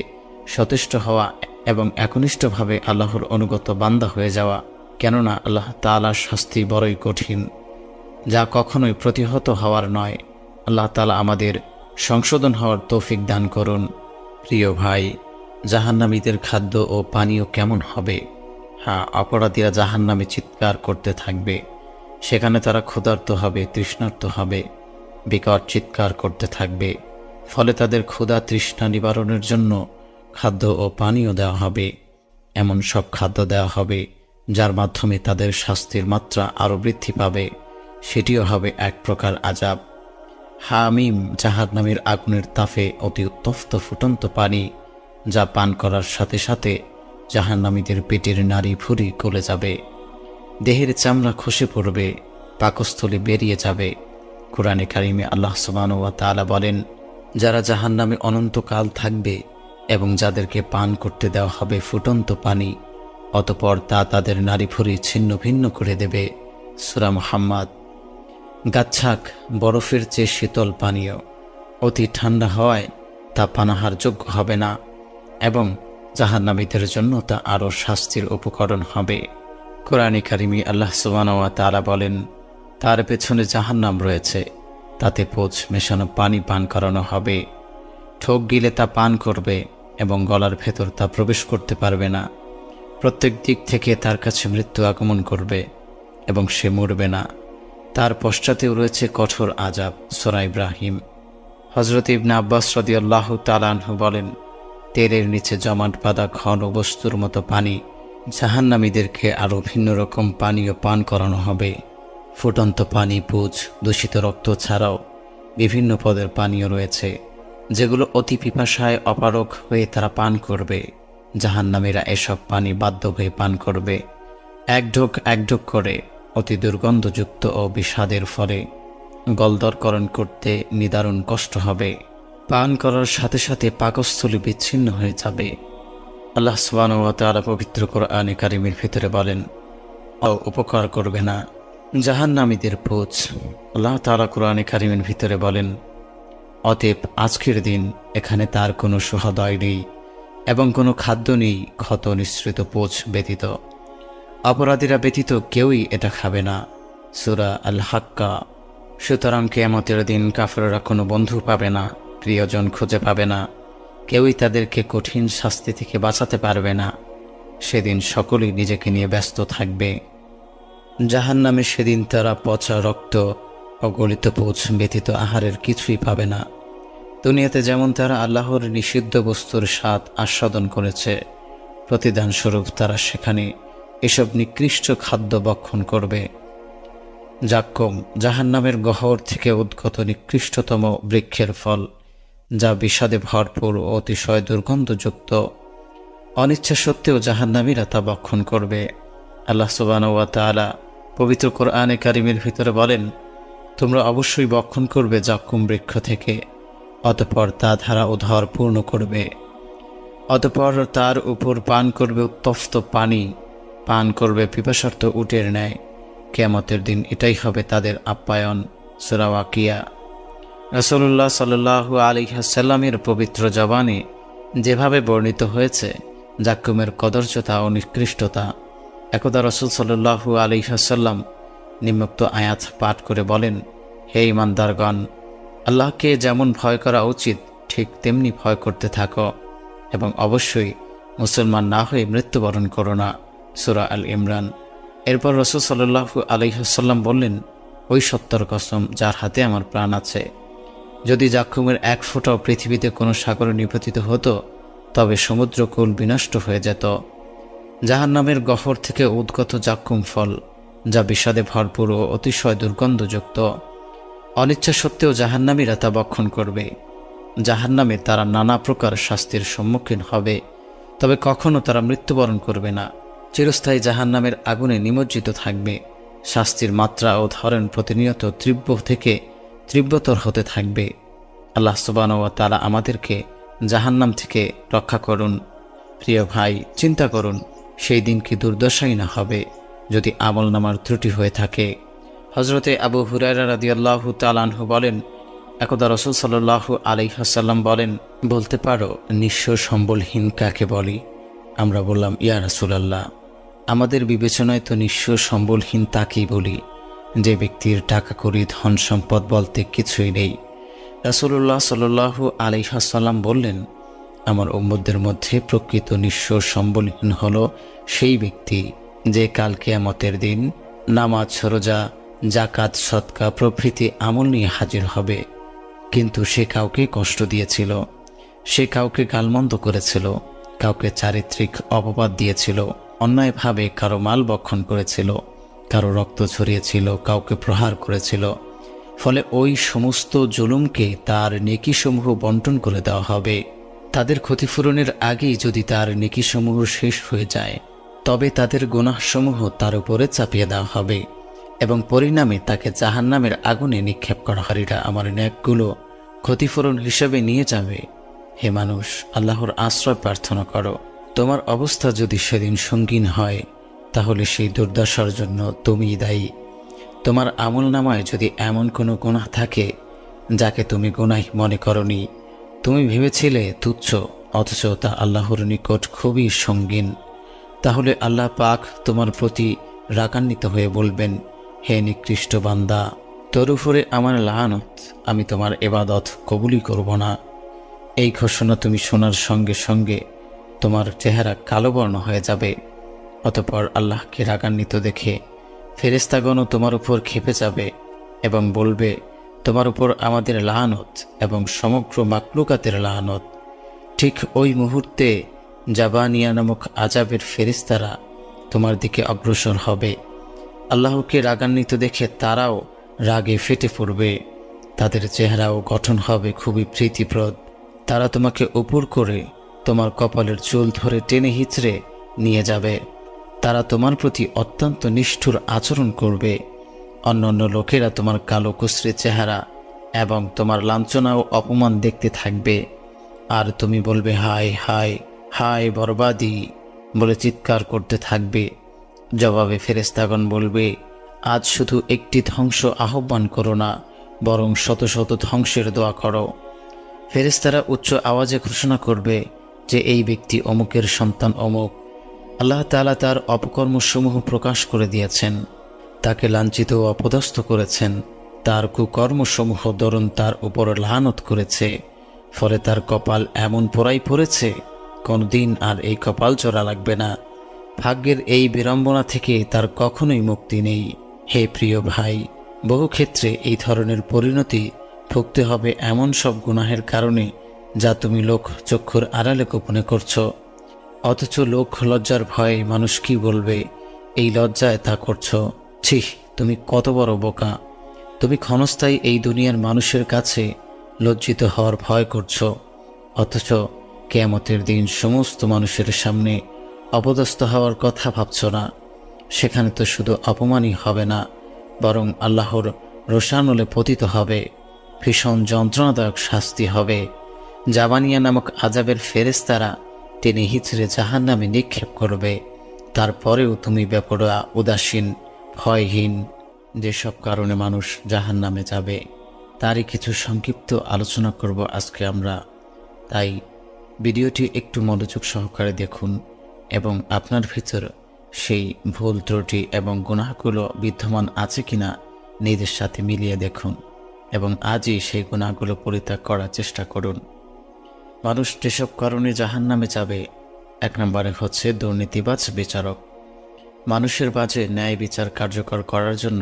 [SPEAKER 1] সচেষ্ট হওয়া এবং একনিষ্ঠভাবে আল্লাহর অনুগত বান্দা হয়ে যাওয়া, কেননা আল্লাহ তাআলার শাস্তি বড়ই কঠিন, যা কখনোই প্রতিহত হওয়ার নয়। আল্লাহ তাআলা আমাদের সংশোধন হওয়ার তৌফিক দান করুন। প্রিয় ভাই, জাহান্নামীদের খাদ্য ও পানীয় কেমন হবে? হ্যাঁ, অপরাধীরা জাহান্নামে চিৎকার করতে থাকবে। সেখানে তারা ক্ষুধার্ত হবে, তৃষ্ণার্ত হবে, বিকট চিৎকার করতে থাকবে। ফলে তাদের ক্ষুধা তৃষ্ণা নিবারণের জন্য খাদ্য ও পানীয় দেওয়া হবে। এমন সব খাদ্য দেওয়া হবে যার মাধ্যমে তাদের শাস্তির মাত্রা আরও বৃদ্ধি পাবে। সেটিও হবে এক প্রকার আযাব। হামিম জাহান্নামের আগুনের তাপে অতি উত্তপ্ত ফুটন্ত পানি, যা পান করার সাথে সাথে জাহান্নামীদের পেটের নাড়ি ভুঁড়ি গলে যাবে, দেহের চামড়া খসে পড়বে, পাকস্থলী বেরিয়ে যাবে। কোরআনে কারিমে আল্লাহ সুবহানাহু ওয়া তাআলা বলেন, যারা জাহান্নামে অনন্তকাল থাকবে এবং যাদেরকে পান করতে দেওয়া হবে ফুটন্ত পানি, অতঃপর তা তাদের নাড়ি ভুঁড়ি ছিন্ন ভিন্ন করে দেবে। সূরা মুহাম্মদ। গাচ্ছাক বরফের চেয়ে শীতল পানীয়, অতি ঠান্ডা হওয়ায় তা পানাহার যোগ্য হবে না এবং জাহান্নামীদের জন্য তা আরও শাস্তির উপকরণ হবে। কোরআনে কারিমে আল্লাহ সুবহানাহু ওয়া তাআলা বলেন, তার পেছনে জাহান্নাম রয়েছে, তাতে পোঁছ মেশানো পানি পান করানো হবে। ঠোক গিলে তা পান করবে এবং গলার ভেতর তা প্রবেশ করতে পারবে না। প্রত্যেক দিক থেকে তার কাছে মৃত্যু আগমন করবে এবং সে মরবে না। তার পশ্চাতেও রয়েছে কঠোর আযাব। সূরা ইব্রাহিম। হযরত ইবনে আব্বাস রাদিয়াল্লাহু তাআলা আনহু বলেন, তেলের নিচে জমাট বাঁধা ঘন বস্তুর মতো পানি জাহান্নামীদেরকে আরও ভিন্ন রকম পানীয় পান করানো হবে। ফুটন্ত পানি, পুঁজ, দূষিত রক্ত ছাড়াও বিভিন্ন পদের পানীয় রয়েছে, যেগুলো অতি পিপাসায় অপারগ হয়ে তারা পান করবে। জাহান্নামীরা এসব পানি বাধ্য হয়ে পান করবে। এক ঢোক করে, অতি দুর্গন্ধযুক্ত ও বিষাদের ফলে গলদরকরণ করতে নিদারুণ কষ্ট হবে। পান করার সাথে সাথে পাকস্থলী বিচ্ছিন্ন হয়ে যাবে। আল্লাহ সুবহানাহু ওয়া তাআলা পবিত্র কোরআনে কারিমের ভিতরে বলেন, উপকার করবে না জাহান্নামীদের পোঁছ। আল্লাহ তাআলা কোরআনে কারিমের ভিতরে বলেন, অতএব আজকের দিন এখানে তার কোনো সুহৃদয় নেই এবং কোনো খাদ্য নেই ক্ষত নিঃসৃত পোঁছ ব্যতীত। অপরাধীরা ব্যতীত কেউই এটা খাবে না। সূরা আল হাক্কা। সুতরাং কিয়ামতের দিন কাফেররা কোনো বন্ধু পাবে না, প্রিয়জন খুঁজে পাবে না, কেউই তাদেরকে কঠিন শাস্তি থেকে বাঁচাতে পারবে না। সেদিন সকলেই নিজেকে নিয়ে ব্যস্ত থাকবে। জাহান্নামে সেদিন তারা পচা রক্ত ও গলিত পোঁছ ব্যতীত আহারের কিছুই পাবে না। দুনিয়াতে যেমন তারা আল্লাহর নিষিদ্ধ বস্তুর স্বাদ আস্বাদন করেছে, প্রতিদানস্বরূপ তারা সেখানে এসব নিকৃষ্ট খাদ্য ভক্ষণ করবে। জাক্কুম জাহান্নামের গহ্বর থেকে উদ্গত নিকৃষ্টতম বৃক্ষের ফল, যা বিষাদে ভরপুর ও অতিশয় দুর্গন্ধযুক্ত। অনিচ্ছা সত্ত্বেও জাহান্নামীরা তা ভক্ষণ করবে। আল্লাহ সুবহানাহু ওয়া তাআলা পবিত্র কোরআনে কারিমের ভিতরে বলেন, তোমরা অবশ্যই ভক্ষণ করবে জাক্কুম বৃক্ষ থেকে, অতঃপর তা ধারা উদর পূর্ণ করবে, অতঃপর তার উপর পান করবে উত্তপ্ত পানি, পান করবে পিপাসার্ত উটের ন্যায়। কিয়ামতের দিন এটাই হবে তাদের আপ্যায়ন। সূরা ওয়াকিয়া। রাসূলুল্লাহ সাল্লাল্লাহু আলাইহি ওয়াসাল্লামের পবিত্র জবানে যেভাবে বর্ণিত হয়েছে জাক্কুমের কদর্যতা ও নিকৃষ্টতা, একদা রাসূল সাল্লাল্লাহু আলাইহি ওয়াসাল্লাম নিম্নোক্ত আয়াত পাঠ করে বলেন, হে ঈমানদারগণ, আল্লাহকে যেমন ভয় করা উচিত ঠিক তেমনি ভয় করতে থাকো এবং অবশ্যই মুসলমান না হয়ে মৃত্যুবরণ করো না। সূরা আল ইমরান। এরপর রাসূল সাল্লাল্লাহু আলাইহি ওয়াসাল্লাম বললেন, ওই সত্তার কসম যার হাতে আমার প্রাণ আছে, যদি জাক্কুমের এক ফোঁটাও পৃথিবীতে কোনো সাগরে নিপতিত হতো তবে সমুদ্রকূল বিনষ্ট হয়ে যেত। জাহান্নামের গহ্বর থেকে উদ্গত জাক্কুম ফল, যা বিষাদে ভরপুর ও অতিশয় দুর্গন্ধযুক্ত। অনিচ্ছা সত্ত্বেও জাহান্নামীরা তা ভক্ষণ করবে। জাহান্নামে তারা নানা প্রকার শাস্তির সম্মুখীন হবে, তবে কখনো তারা মৃত্যুবরণ করবে না। চিরস্থায়ী জাহান্নামের আগুনে নিমজ্জিত থাকবে। শাস্তির মাত্রা ও ধরন প্রতিনিয়ত তীব্র থেকে তীব্রতর হতে থাকবে। আল্লাহ সুবহানাহু ওয়া তাআলা আমাদেরকে জাহান্নাম থেকে রক্ষা করুন। প্রিয় ভাই, চিন্তা করুন সেই দিন কি দুর্দশাই না হবে যদি আমলনামার ত্রুটি হয়ে থাকে। হযরতে আবু হুরায়রা রাদিয়াল্লাহু তাআলা আনহু বলেন, একদা রাসূল সাল্লাল্লাহু আলাইহি ওয়াসাল্লাম বলেন, বলতে পারো নিঃস্ব সম্বলহীন কাকে বলি? আমরা বললাম, ইয়া রাসূলুল্লাহ, আমাদের বিবেচনায় তো নিঃস্ব সম্বলহীন তাকেই বলি যে ব্যক্তির টাকা কড়ি ধন সম্পদ বলতে কিছুই নেই। রাসূলুল্লাহ সাল্লাল্লাহু আলাইহি ওয়াসাল্লাম বললেন, আমার উম্মতদের মধ্যে প্রকৃত নিঃস্ব সম্বলহীন হলো সেই ব্যক্তি যে কাল কিয়ামতের দিন নামাজ, রোজা, যাকাত, সদকা প্রভৃতি আমল নিয়ে হাজির হবে, কিন্তু সে কাউকে কষ্ট দিয়েছিল, সে কাউকে গালমন্দ করেছিল, কাউকে চারিত্রিক অপবাদ দিয়েছিল, অন্যায়ভাবে কারো মাল ভক্ষণ করেছিল, কারো রক্ত ঝরিয়েছিল, কাউকে প্রহার করেছিল। ফলে ওই সমস্ত জুলুমকে তার নেকিসমূহ বন্টন করে দেওয়া হবে, তাদের ক্ষতিপূরণের আগেই যদি তার নেকিসমূহ শেষ হয়ে যায়, তবে তাদের গুনাহসমূহ তার উপরে চাপিয়ে দেওয়া হবে এবং পরিণামে তাকে জাহান্নামের আগুনে নিক্ষেপ করা হবে। আমার নেকগুলো ক্ষতিপূরণ হিসেবে নিয়ে যাবে। হে মানুষ, আল্লাহর আশ্রয় প্রার্থনা করো। তোমার অবস্থা যদি সেদিন সঙ্গীন হয়, তাহলে সেই দুর্দশার জন্য তুমিই দায়ী। তোমার আমলনামায় যদি এমন কোনো গুনাহ থাকে যাকে তুমি গুনাহ মনে করনি, তুমি ভেবেছিলে তুচ্ছ, অথচ তা আল্লাহর নিকট খুবই সঙ্গীন, তাহলে আল্লাহ পাক তোমার প্রতি রাগান্বিত হয়ে বলবেন, হে নিকৃষ্ট বান্দা, তোর উপরে আমার লানত, আমি তোমার ইবাদত কবুলই করব না। এই ঘোষণা তুমি শোনার সঙ্গে সঙ্গে তোমার চেহারা কালো বর্ণ হয়ে যাবে। অতঃপর আল্লাহকে রাগান্বিত দেখে ফেরেশতাগণও তোমার উপর ক্ষেপে যাবে এবং বলবে, তোমার উপর আমাদের লানত এবং সমগ্র মাকলুকাতের লানত। ঠিক ওই মুহূর্তে জাবানিয়া নামক আযাবের ফেরেশতারা তোমার দিকে অগ্রসর হবে। আল্লাহকে রাগান্বিত দেখে তারাও রাগে ফেটে পড়বে। তাদের চেহারাও গঠন হবে খুবই প্রীতিপ্রদ। তারা তোমাকে উপর করে তোমার কপালের চুল ধরে টেনে হিচড়ে নিয়ে যাবে। তারা তোমার প্রতি অত্যন্ত নিষ্ঠুর আচরণ করবে। অন্যান্য লোকেরা তোমার কালো কুচরে চেহারা এবং তোমার লাঞ্ছনা ও অপমান দেখতে থাকবে, আর তুমি বলবে, হায় হায় হায় বরবাদি বলে চিৎকার করতে থাকবে। জবাবে ফেরেশতাগণ বলবে, আজ শুধু একটি ধ্বংস আহ্বান করো না, বরং শত শত ধ্বংসের দোয়া করো। ফেরেশতারা উচ্চ আওয়াজে ঘোষণা করবে যে এই ব্যক্তি অমুকের সন্তান অমুক। আল্লাহ তাআলা তার অপকর্মসমূহ প্রকাশ করে দিয়েছেন, তাকে লাঞ্ছিত ও অপদস্থ করেছেন। তার কুকর্মসমূহ দরুন তার উপর লানত করেছে, ফলে তার কপাল এমন পোড়াই পড়েছে, কোনদিন আর এই কপাল চড়া লাগবে না। ভাগ্যের এই বিড়ম্বনা থেকে তার কখনোই মুক্তি নেই। হে প্রিয় ভাই, বহু ক্ষেত্রে এই ধরনের পরিণতি ভুগতে হবে এমন সব গুনাহের কারণে যা তুমি লোক চক্ষুর আড়ালে গোপনে করছো, অথচ লোক লজ্জার ভয়ে মানুষ কি বলবে এই লজ্জায় তা করছো। ছি, তুমি কত বড় বোকা! তুমি ক্ষণস্থায়ী এই দুনিয়ার মানুষের কাছে লজ্জিত হওয়ার ভয় করছো, অথচ কিয়ামতের দিন সমস্ত মানুষের সামনে অপদস্থ হওয়ার কথা ভাবছ না। সেখানে তো শুধু অপমানই হবে না, বরং আল্লাহর রোষানলে পতিত হবে, ভীষণ যন্ত্রণাদায়ক শাস্তি হবে। জাবানিয়া নামক আযাবের ফেরেশতারা টেনে হিচড়ে জাহান্নামে নিক্ষেপ করবে। তারপরেও তুমি বেপরোয়া, উদাসীন, ভয়হীন। যেসব কারণে মানুষ জাহান্নামে যাবে তারই কিছু সংক্ষিপ্ত আলোচনা করব আজকে আমরা। তাই ভিডিওটি একটু মনোযোগ সহকারে দেখুন এবং আপনার ভিতর সেই ভুল ত্রুটি এবং গুনাহগুলো বিদ্যমান আছে কিনা নিজের সাথে মিলিয়ে দেখুন এবং আজই সেই গুনাহগুলো পরিত্যাগ করার চেষ্টা করুন। মানুষ যেসব কারণে জাহান্নামে যাবে, এক নম্বরে হচ্ছে দুর্নীতিবাজ বিচারক। মানুষের মাঝে ন্যায় বিচার কার্যকর করার জন্য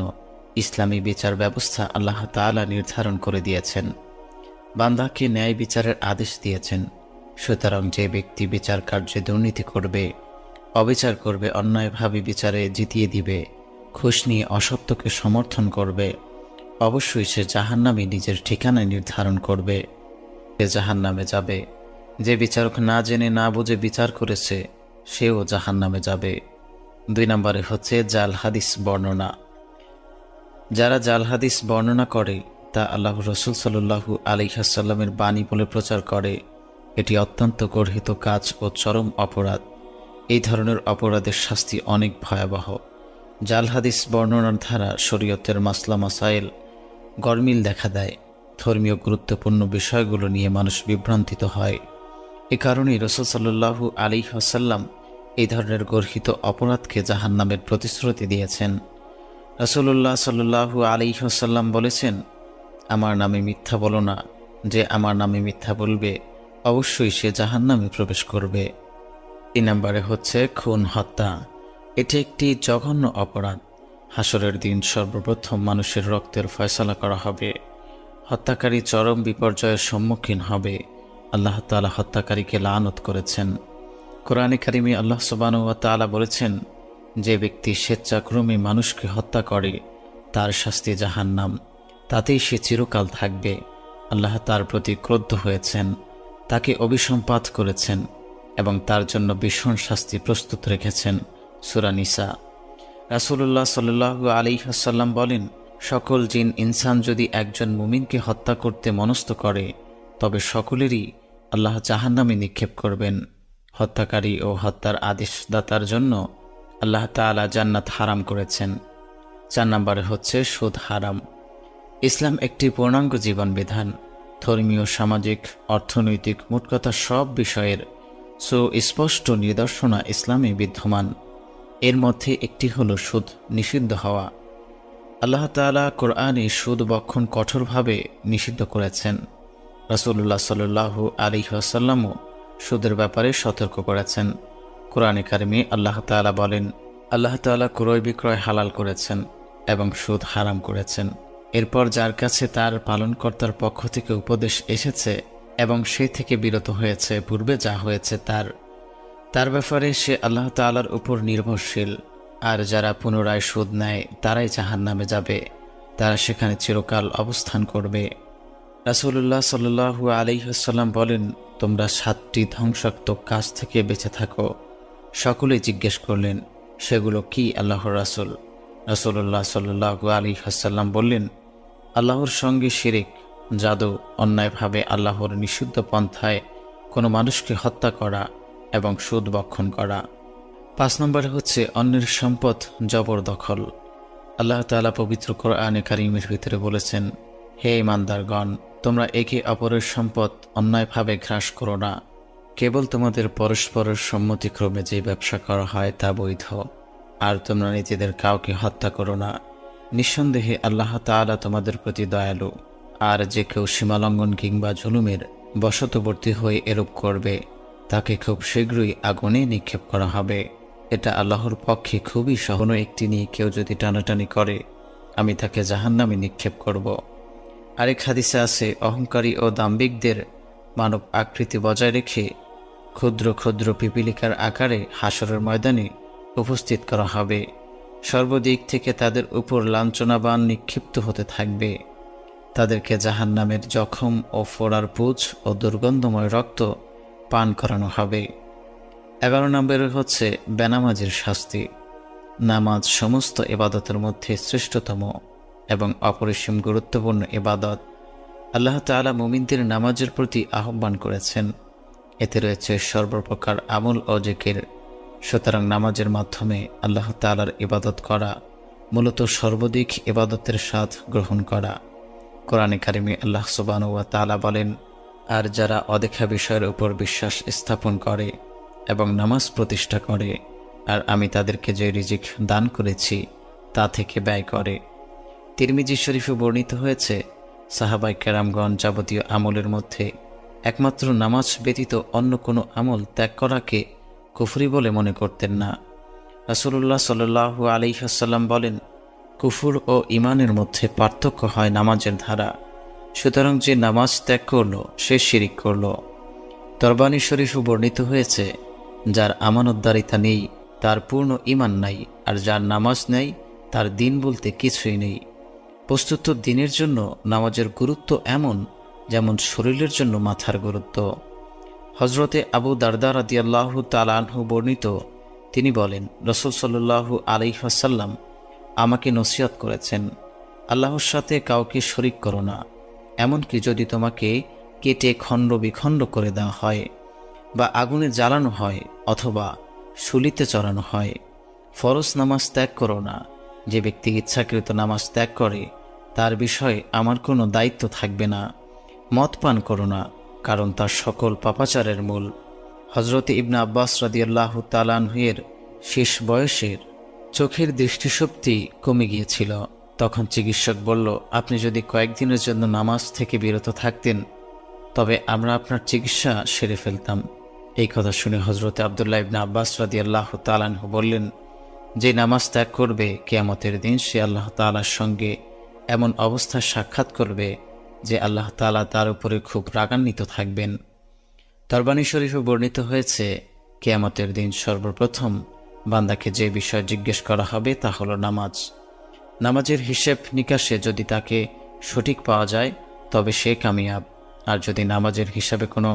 [SPEAKER 1] ইসলামী বিচার ব্যবস্থা আল্লাহ তাআলা নির্ধারণ করে দিয়েছেন। বান্দাকে ন্যায় বিচারের আদেশ দিয়েছেন। সুতরাং যে ব্যক্তি বিচার কার্যে দুর্নীতি করবে, অবিচার করবে, অন্যায়ভাবে বিচারে জিতিয়ে দিবে, ঘুষ নিয়ে অসত্যকে সমর্থন করবে, অবশ্যই সে জাহান্নামে নিজের ঠিকানা নির্ধারণ করবে, সে জাহান্নামে যাবে। যে বিচারক না জেনে না বুঝে বিচার করেছে, সেও জাহান্নামে যাবে। 2 নম্বরে হচ্ছে জাল হাদিস বর্ণনা। যারা জাল হাদিস বর্ণনা করে তা আল্লাহ রাসূল সাল্লাল্লাহু আলাইহি ওয়াসাল্লামের বাণী বলে প্রচার করে, এটি অত্যন্ত গর্হিত কাজ ও চরম অপরাধ। এই ধরনের অপরাধের শাস্তি অনেক ভয়াবহ। জাল হাদিস বর্ণনার দ্বারা শরীয়তের মাসলা মাসাইল গরমিল দেখা দেয়। ধর্মীয় গুরুত্বপূর্ণ বিষয়গুলো নিয়ে মানুষ বিভ্রান্তিত হয়। এ কারণেই রাসূল সাল্লাল্লাহু আলাইহি ওয়াসাল্লাম এই ধরনের গর্হিত অপরাধকে জাহান্নামের প্রতিশ্রুতি দিয়েছেন। রাসূলুল্লাহ সাল্লাল্লাহু আলাইহি ওয়াসাল্লাম বলেছেন, আমার নামে মিথ্যা বলো না, যে আমার নামে মিথ্যা বলবে অবশ্যই সে জাহান্নামে প্রবেশ করবে। 3 নম্বরে হচ্ছে খুন হত্যা। এটি একটি জঘন্য অপরাধ। হাসরের দিন সর্বপ্রথম মানুষের রক্তের ফয়সালা করা হবে। হত্যাকারী চরম বিপর্যয়ের সম্মুখীন হবে। আল্লাহ তাআলা হত্যাকারীকে লানত করেছেন। কোরআনে কারিমে আল্লাহ সুবহানাহু ওয়া তাআলা বলেছেন, যে ব্যক্তি স্বেচ্ছাক্রমে মানুষকে হত্যা করে তার শাস্তি জাহান্নাম, তাতেই সে চিরকাল থাকবে। আল্লাহ তার প্রতি ক্রুদ্ধ হয়েছেন। তাকে অভিসম্পাত করেছেন এবং তার জন্য ভীষণ শাস্তি প্রস্তুত রেখেছেন। সূরা নিসা। রাসূলুল্লাহ সাল্লাল্লাহু আলাইহি ওয়াসাল্লাম বলেন, সকল জিন ইনসান যদি একজন মুমিনকে হত্যা করতে মনস্থ করে তবে সকলেরই আল্লাহ জাহান্নামে নিক্ষেপ করবেন। হত্যাকারী ও হত্যার আদেশদাতার জন্য আল্লাহ তাআলা জান্নাত হারাম করেছেন। 4 নম্বরে হচ্ছে সুদ হারাম। ইসলাম একটি পূর্ণাঙ্গ জীবন বিধান। ধর্মীয়, সামাজিক, অর্থনৈতিক, মোট কথা সব বিষয়ের সুস্পষ্ট নিদর্শনা ইসলামে বিদ্যমান। এর মধ্যে একটি হল সুদ নিষিদ্ধ হওয়া। আল্লাহ তাআলা কোরআনে সুদ ভক্ষণ কঠোরভাবে নিষিদ্ধ করেছেন। রাসূলুল্লাহ সাল্লাল্লাহু আলাইহি ওয়াসাল্লামও সুদের ব্যাপারে সতর্ক করেছেন। কোরআনে কারিমে আল্লাহ তাআলা বলেন, আল্লাহ তাআলা ক্রয় বিক্রয় হালাল করেছেন এবং সুদ হারাম করেছেন। এরপর যার কাছে তার পালনকর্তার পক্ষ থেকে উপদেশ এসেছে এবং সে থেকে বিরত হয়েছে, পূর্বে যা হয়েছে তার ব্যাপারে সে আল্লাহ তাআলার উপর নির্ভরশীল। আর যারা পুনরায় সুদ নেয় তারাই জাহান্নামে যাবে, তারা সেখানে চিরকাল অবস্থান করবে। রাসূলুল্লাহ সাল্লাল্লাহু আলাইহি ওয়াসাল্লাম বলেন, তোমরা 7টি ধ্বংসাত্মক কাজ থেকে বেঁচে থাকো। সকলেই জিজ্ঞেস করলেন, সেগুলো কি আল্লাহর রাসূল? রাসূলুল্লাহ সাল্লাল্লাহু আলাইহি ওয়াসাল্লাম বললেন, আল্লাহর সঙ্গে শিরিক, জাদু, অন্যায়ভাবে আল্লাহর নিষিদ্ধ পন্থায় কোনো মানুষকে হত্যা করা এবং সুদ ভক্ষণ করা। 5 নম্বরে হচ্ছে অন্যের সম্পদ জবরদখল। আল্লাহ তাআলা পবিত্র কোরআনে কারীমের ভিতরে বলেছেন, হে ঈমানদারগণ, তোমরা একে অপরের সম্পদ অন্যায়ভাবে গ্রাস করো না। কেবল তোমাদের পরস্পরের সম্মতিক্রমে যে ব্যবসা করা হয় তা বৈধ। আর তোমরা নিজেদের কাউকে হত্যা করো না। নিঃসন্দেহে আল্লাহ তাআলা তোমাদের প্রতি দয়ালু। আর যে কেউ সীমালঙ্ঘন কিংবা জুলুমের বশতবর্তী হয়ে এরূপ করবে তাকে খুব শীঘ্রই আগুনে নিক্ষেপ করা হবে। এটা আল্লাহর পক্ষে খুবই সহজ। একটি নিয়ে কেউ যদি টানাটানি করে, আমি তাকে জাহান্নামে নিক্ষেপ করব। আরেক হাদিসে আছে, অহংকারী ও দাম্ভিকদের মানব আকৃতি বজায় রেখে ক্ষুদ্র ক্ষুদ্র পিপীলিকার আকারে হাসরের ময়দানে উপস্থিত করা হবে। সর্বদিক থেকে তাদের উপর লাঞ্ছনাবাণ নিক্ষিপ্ত হতে থাকবে। তাদেরকে জাহান্নামের জখম ও ফোড়ার পুঁজ ও দুর্গন্ধময় রক্ত পান করানো হবে। 11 নম্বরে হচ্ছে বেনামাজির শাস্তি। নামাজ সমস্ত ইবাদতের মধ্যে শ্রেষ্ঠতম এবং অপরিসীম গুরুত্বপূর্ণ ইবাদত। আল্লাহ তাআলা মুমিনদের নামাজের প্রতি আহ্বান করেছেন। এতে রয়েছে সর্বপ্রকার আমল ও জিকির। সুতরাং নামাজের মাধ্যমে আল্লাহ তাআলার ইবাদত করা মূলত সর্বদিক ইবাদতের স্বাদ গ্রহণ করা। কোরআনে কারিমে আল্লাহ সুবহানাহু ওয়া তাআলা বলেন, আর যারা অদেখা বিষয়ের উপর বিশ্বাস স্থাপন করে এবং নামাজ প্রতিষ্ঠা করে, আর আমি তাদেরকে যে রিজিক দান করেছি তা থেকে ব্যয় করে। তিরমিজি শরীফে বর্ণিত হয়েছে, সাহাবায়ে কেরামগণ যাবতীয় আমলের মধ্যে একমাত্র নামাজ ব্যতীত অন্য কোনো আমল ত্যাগ করাকে কুফরি বলে মনে করতেন না। রাসূলুল্লাহ সাল্লাল্লাহু আলাইহি ওয়াসাল্লাম বলেন, কুফর ও ঈমানের মধ্যে পার্থক্য হয় নামাজের ধারা। সুতরাং যে নামাজ ত্যাগ করল সে শিরিক করল। তরবানী শরীফে বর্ণিত হয়েছে, যার আমানতদারিতা নেই তার পূর্ণ ঈমান নাই, আর যার নামাজ নেই তার দিন বলতে কিছুই নেই। বস্তুত দিনের জন্য নামাজের গুরুত্ব এমন যেমন শরীরের জন্য মাথার গুরুত্ব। হযরতে আবু দারদা রাদিয়াল্লাহু তাআলা আনহু বর্ণিত, তিনি বলেন, রাসূল সাল্লাল্লাহু আলাইহি ওয়াসাল্লাম আমাকে নসিহত করেছেন, আল্লাহর সাথে কাউকে শরীক করো না। এমনকি যদি তোমাকে কেটে খণ্ড বিখণ্ড করে দেওয়া হয় বা আগুনে জ্বালানো হয় অথবা শুলিতে চড়ানো হয়, ফরজ নামাজ ত্যাগ করো না। যে ব্যক্তি ইচ্ছাকৃত নামাজ ত্যাগ করে তার বিষয়ে আমার কোনো দায়িত্ব থাকবে না। মদ পান করো না, কারণ তার সকল পাপাচারের মূল। হযরতে ইবনে আব্বাস রাদিয়াল্লাহু তাআলা আনহুর শেষ বয়সের চোখের দৃষ্টিশক্তি কমে গিয়েছিল। তখন চিকিৎসক বলল, আপনি যদি কয়েকদিনের জন্য নামাজ থেকে বিরত থাকতেন তবে আমরা আপনার চিকিৎসা সেরে ফেলতাম। এই কথা শুনে হযরতে আব্দুল্লাহ ইবনে আব্বাস রাদিয়াল্লাহু তাআলা আনহু বললেন, যে নামাজ ত্যাগ করবে কিয়ামতের দিন সে আল্লাহ তাআলার সঙ্গে এমন অবস্থা সাক্ষাৎ করবে যে আল্লাহ তাআলা তার উপরে খুব রাগান্বিত থাকবেন। তরবানী শরীফে বর্ণিত হয়েছে, কিয়ামতের দিন সর্বপ্রথম বান্দাকে যে বিষয় জিজ্ঞেস করা হবে তা হলো নামাজ। নামাজের হিসেব নিকাশে যদি তাকে সঠিক পাওয়া যায় তবে সে কামিয়াব, আর যদি নামাজের হিসাবে কোনো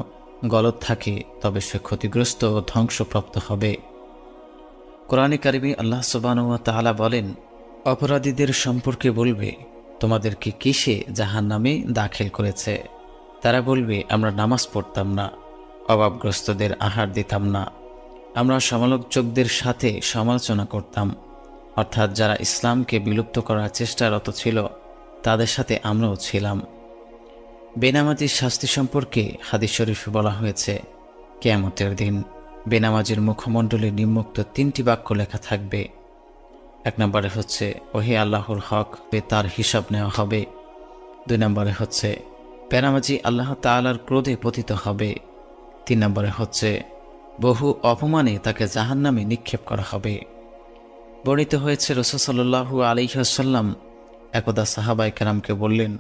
[SPEAKER 1] গলদ থাকে তবে সে ক্ষতিগ্রস্ত ও ধ্বংসপ্রাপ্ত হবে। কোরআনে কারিমে আল্লাহ সুবহানাহু ওয়া তাআলা বলেন, অপরাধীদের সম্পর্কে বলবে, তোমাদেরকে কিসে জাহান্নামে দাখিল করেছে? তারা বলবে, আমরা নামাজ পড়তাম না, অভাবগ্রস্তদের আহার দিতাম না, আমরা সমালোচকদের সাথে সমালোচনা করতাম, অর্থাৎ যারা ইসলামকে বিলুপ্ত করার চেষ্টারত ছিল তাদের সাথে আমরাও ছিলাম। বেনামাজির শাস্তি সম্পর্কে হাদিস শরীফে বলা হয়েছে, কিয়ামতের দিন বেনামাজির মুখমণ্ডলে নিম্নোক্ত 3টি বাক্য লেখা থাকবে। 1 নম্বরে হচ্ছে, ওহে আল্লাহর হক, তার হিসাব নেওয়া হবে। 2 নম্বরে হচ্ছে, বেনামাজি আল্লাহ তাআলার ক্রোধে পতিত হবে। 3 নম্বরে হচ্ছে, বহু অপমানে তাকে জাহান্নামে নিক্ষেপ করা হবে। বর্ণিত হয়েছে, রাসূল সাল্লাল্লাহু আলাইহি ওয়াসাল্লাম একদা সাহাবায়ে কেরামকে বললেন,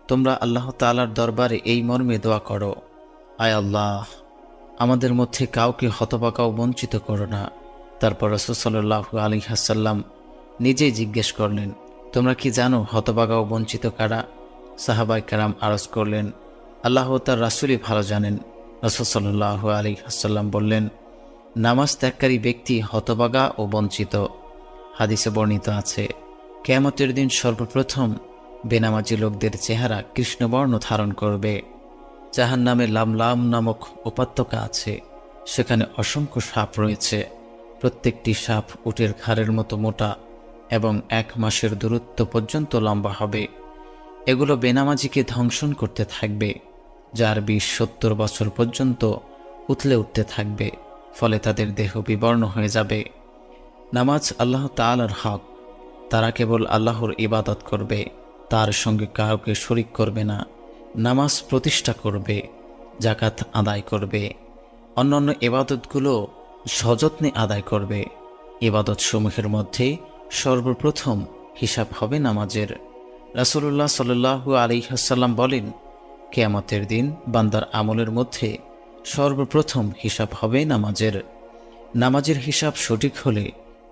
[SPEAKER 1] তোমরা আল্লাহ তাআলার দরবারে এই মর্মে দোয়া করো, আয় আল্লাহ, আমাদের মধ্যে কাউকে হতভাগা ও বঞ্চিত করো না। তারপর রাসূল সাল্লাল্লাহু আলাইহি ওয়াসাল্লাম নিজেই জিজ্ঞেস করলেন, তোমরা কি জানো হতভাগা ও বঞ্চিত কারা? সাহাবায়ে কেরাম আরজ করলেন, আল্লাহ ও তার রাসূলই ভালো জানেন। রাসূল সাল্লাল্লাহু আলাইহি ওয়াসাল্লাম বললেন, নামাজ ত্যাগকারী ব্যক্তি হতভাগা ও বঞ্চিত। হাদিসে বর্ণিত আছে, কিয়ামতের দিন সর্বপ্রথম বেনামাজি লোকদের চেহারা কৃষ্ণবর্ণ ধারণ করবে। জাহান্নামে লামলাম নামক উপত্যকা আছে, সেখানে অসংখ্য সাপ রয়েছে। প্রত্যেকটি সাপ উটের ঘাড়ের মতো মোটা এবং 1 মাসের দূরত্ব পর্যন্ত লম্বা হবে। এগুলো বেনামাজিকে ধ্বংসন করতে থাকবে, যার বিষ 70 বছর পর্যন্ত উথলে উঠতে থাকবে, ফলে তাদের দেহ বিবর্ণ হয়ে যাবে। নামাজ আল্লাহ তাআলার হক, তারা কেবল আল্লাহর ইবাদত করবে, তার সঙ্গে কাউকে শরিক করবে না। নামাজ প্রতিষ্ঠা করবে, যাকাত আদায় করবে, অন্যান্য ইবাদতগুলো সযত্নে আদায় করবে। ইবাদত সমূহের মধ্যে সর্বপ্রথম হিসাব হবে নামাজের। রাসূলুল্লাহ সাল্লাল্লাহু আলাইহি ওয়াসাল্লাম বলেন, কিয়ামতের দিন বান্দার আমলের মধ্যে সর্বপ্রথম হিসাব হবে নামাজের। নামাজের হিসাব সঠিক হলে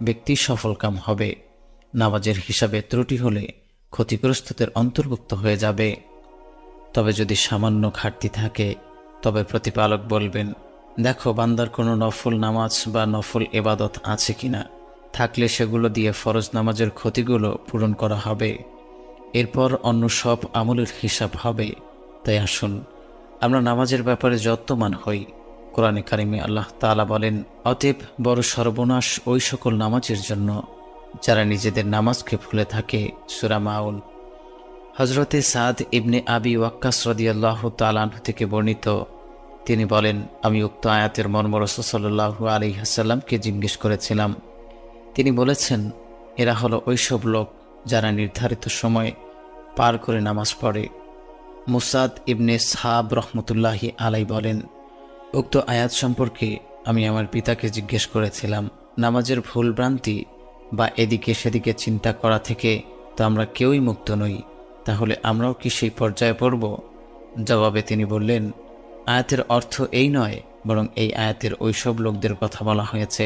[SPEAKER 1] ব্যক্তি সফলকাম হবে, নামাজের হিসাবে ত্রুটি হলে ক্ষতিগ্রস্তদের অন্তর্ভুক্ত হয়ে যাবে। তবে যদি সামান্য ঘাটতি থাকে, তবে প্রতিপালক বলবেন, দেখো বান্দার কোনো নফল নামাজ বা নফল ইবাদত আছে কিনা, থাকলে সেগুলো দিয়ে ফরজ নামাজের ক্ষতিগুলো পূরণ করা হবে। এরপর অন্য সব আমলের হিসাব হবে। তাই আসুন আমরা নামাজের ব্যাপারে যত্নবান হই। কোরআনে কারিমে আল্লাহ তাআলা বলেন, অতএব বড় সর্বনাশ ওই সকল নামাজের জন্য যারা নিজেদের নামাজকে ভুলে থাকে। সূরা মাউন। হযরতে সাদ ইবনে আবি ওয়াক্কাস রাদিয়াল্লাহু তাআলা আনহু থেকে বর্ণিত, তিনি বলেন, আমি উক্ত আয়াতের মর্ম রাসূল সাল্লাল্লাহু আলাইহি ওয়াসাল্লামকে জিজ্ঞেস করেছিলাম। তিনি বলেছেন, এরা হলো ওইসব লোক যারা নির্ধারিত সময় পার করে নামাজ পড়ে। মুসাদ ইবনে সাহাব রহমতুল্লাহি আলাই বলেন, উক্ত আয়াত সম্পর্কে আমি আমার পিতাকে জিজ্ঞেস করেছিলাম, নামাজের ভুল ভ্রান্তি বা এদিকে সেদিকে চিন্তা করা থেকে তো আমরা কেউই মুক্ত নই, তাহলে আমরাও কি সেই পর্যায়ে পড়ব? জবাবে তিনি বললেন, আয়াতের অর্থ এই নয়, বরং এই আয়াতের ওইসব লোকদের কথা বলা হয়েছে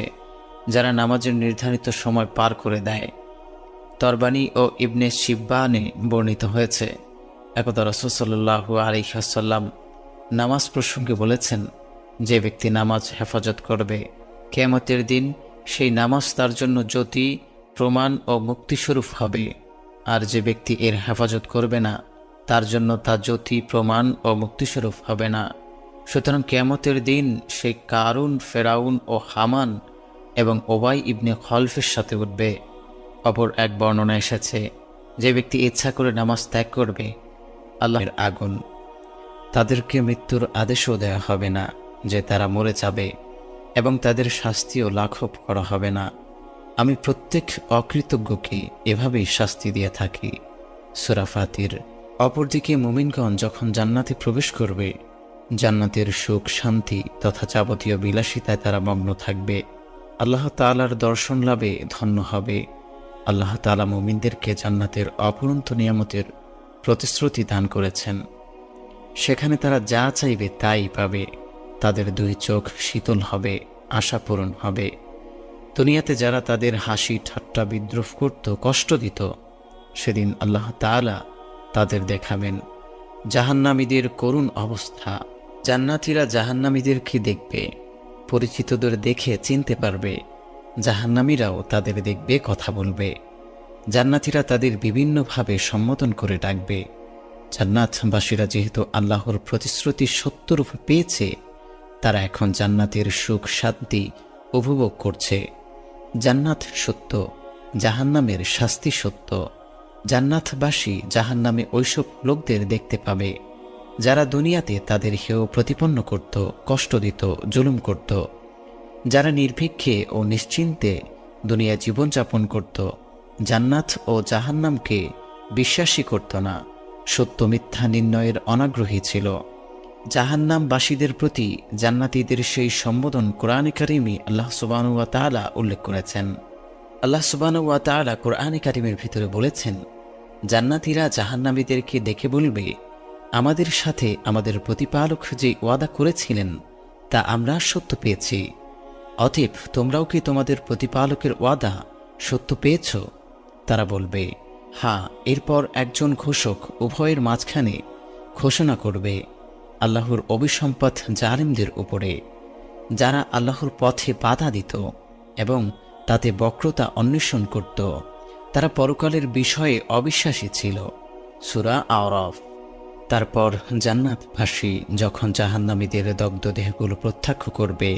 [SPEAKER 1] যারা নামাজের নির্ধারিত সময় পার করে দেয়। তরবানি ও ইবনে শিব্বানে বর্ণিত হয়েছে, একদা রাসূল সাল্লাল্লাহু আলাইহি ওয়াসাল্লাম নামাজ প্রসঙ্গে বলেছেন, যে ব্যক্তি নামাজ হেফাজত করবে, কিয়ামতের দিন সেই নামাজ তার জন্য জ্যোতি, প্রমাণ ও মুক্তিস্বরূপ হবে, আর যে ব্যক্তি এর হেফাজত করবে না, তার জন্য তা জ্যোতি, প্রমাণ ও মুক্তিস্বরূপ হবে না। সুতরাং কিয়ামতের দিন সেই কারুন, ফেরাউন ও হামান এবং ওবাই ইবনে খলফের সাথে উঠবে। অপর এক বর্ণনা এসেছে, যে ব্যক্তি ইচ্ছা করে নামাজ ত্যাগ করবে, আল্লাহের আগুন, তাদেরকে মৃত্যুর আদেশও দেয়া হবে না যে তারা মরে যাবে, এবং তাদের শাস্তিও লাঘব করা হবে না। আমি প্রত্যেক অকৃতজ্ঞকে এভাবেই শাস্তি দিয়ে থাকি। সূরা ফাতির। অপরদিকে মুমিনগণ যখন জান্নাতে প্রবেশ করবে, জান্নাতের সুখ, শান্তি তথা যাবতীয় বিলাসিতায় তারা মগ্ন থাকবে। আল্লাহ তাআলার দর্শন লাভে ধন্য হবে। আল্লাহ তাআলা মুমিনদেরকে জান্নাতের অপরন্ত নিয়ামতের প্রতিশ্রুতি দান করেছেন। সেখানে তারা যা চাইবে তাই পাবে। তাদের 2 চোখ শীতল হবে, আশা পূরণ হবে। দুনিয়াতে যারা তাদের হাসি, ঠাট্টা, বিদ্রূপ করত, কষ্ট দিত, সেদিন আল্লাহ তাআলা তাদের দেখাবেন জাহান্নামীদের করুণ অবস্থা, জান্নাতীরা জাহান্নামীদেরকে দেখবে, পরিচিতদের দেখে চিনতে পারবে, জাহান্নামীরাও তাদের দেখবে, কথা বলবে। জান্নাতীরা তাদের বিভিন্নভাবে সম্বোধন করে ডাকবে। জান্নাতবাসীরা যেহেতু আল্লাহর প্রতিশ্রুতি সত্যরূপে পেয়েছে, তারা এখন জান্নাতের সুখ শান্তি উপভোগ করছে। জান্নাত সত্য, জাহান্নামের শাস্তি সত্য। জান্নাতবাসী জাহান্নামে ওইসব লোকদের দেখতে পাবে যারা দুনিয়াতে তাদের হেয় প্রতিপন্ন করত, কষ্ট দিত, জুলুম করত, যারা নির্ভীক্ষে ও নিশ্চিন্তে দুনিয়া জীবনযাপন করত, জান্নাত ও জাহান্নামকে বিশ্বাসী করত না, সত্য মিথ্যা নির্ণয়ের অনাগ্রহী ছিল। জাহান্নামবাসীদের প্রতি জান্নাতীদের সেই সম্বোধন কোরআনে কারিমে আল্লাহ সুবহানাহু ওয়া তাআলা উল্লেখ করেছেন। আল্লাহ সুবহানাহু ওয়া তাআলা কোরআনে কারিমের ভিতরে বলেছেন, জান্নাতীরা জাহান্নামীদেরকে দেখে বলবে, আমাদের সাথে আমাদের প্রতিপালক যে ওয়াদা করেছিলেন তা আমরা সত্য পেয়েছি। অতএব তোমরাও কি তোমাদের প্রতিপালকের ওয়াদা সত্য পেয়েছ? তারা বলবে, হ্যাঁ। এরপর একজন ঘোষক উভয়ের মাঝখানে ঘোষণা করবে আল্লাহর অভিসম্পাত জালিমদের উপরে, যারা আল্লাহর পথে বাধা দিত এবং তাতে বক্রতা অন্বেষণ করত। তারা পরকালের বিষয়ে অবিশ্বাসী ছিল। সূরা আরাফ। তারপর জান্নাতবাসী যখন জাহান্নামীদের দগ্ধ দেহগুলো প্রত্যক্ষ করবে,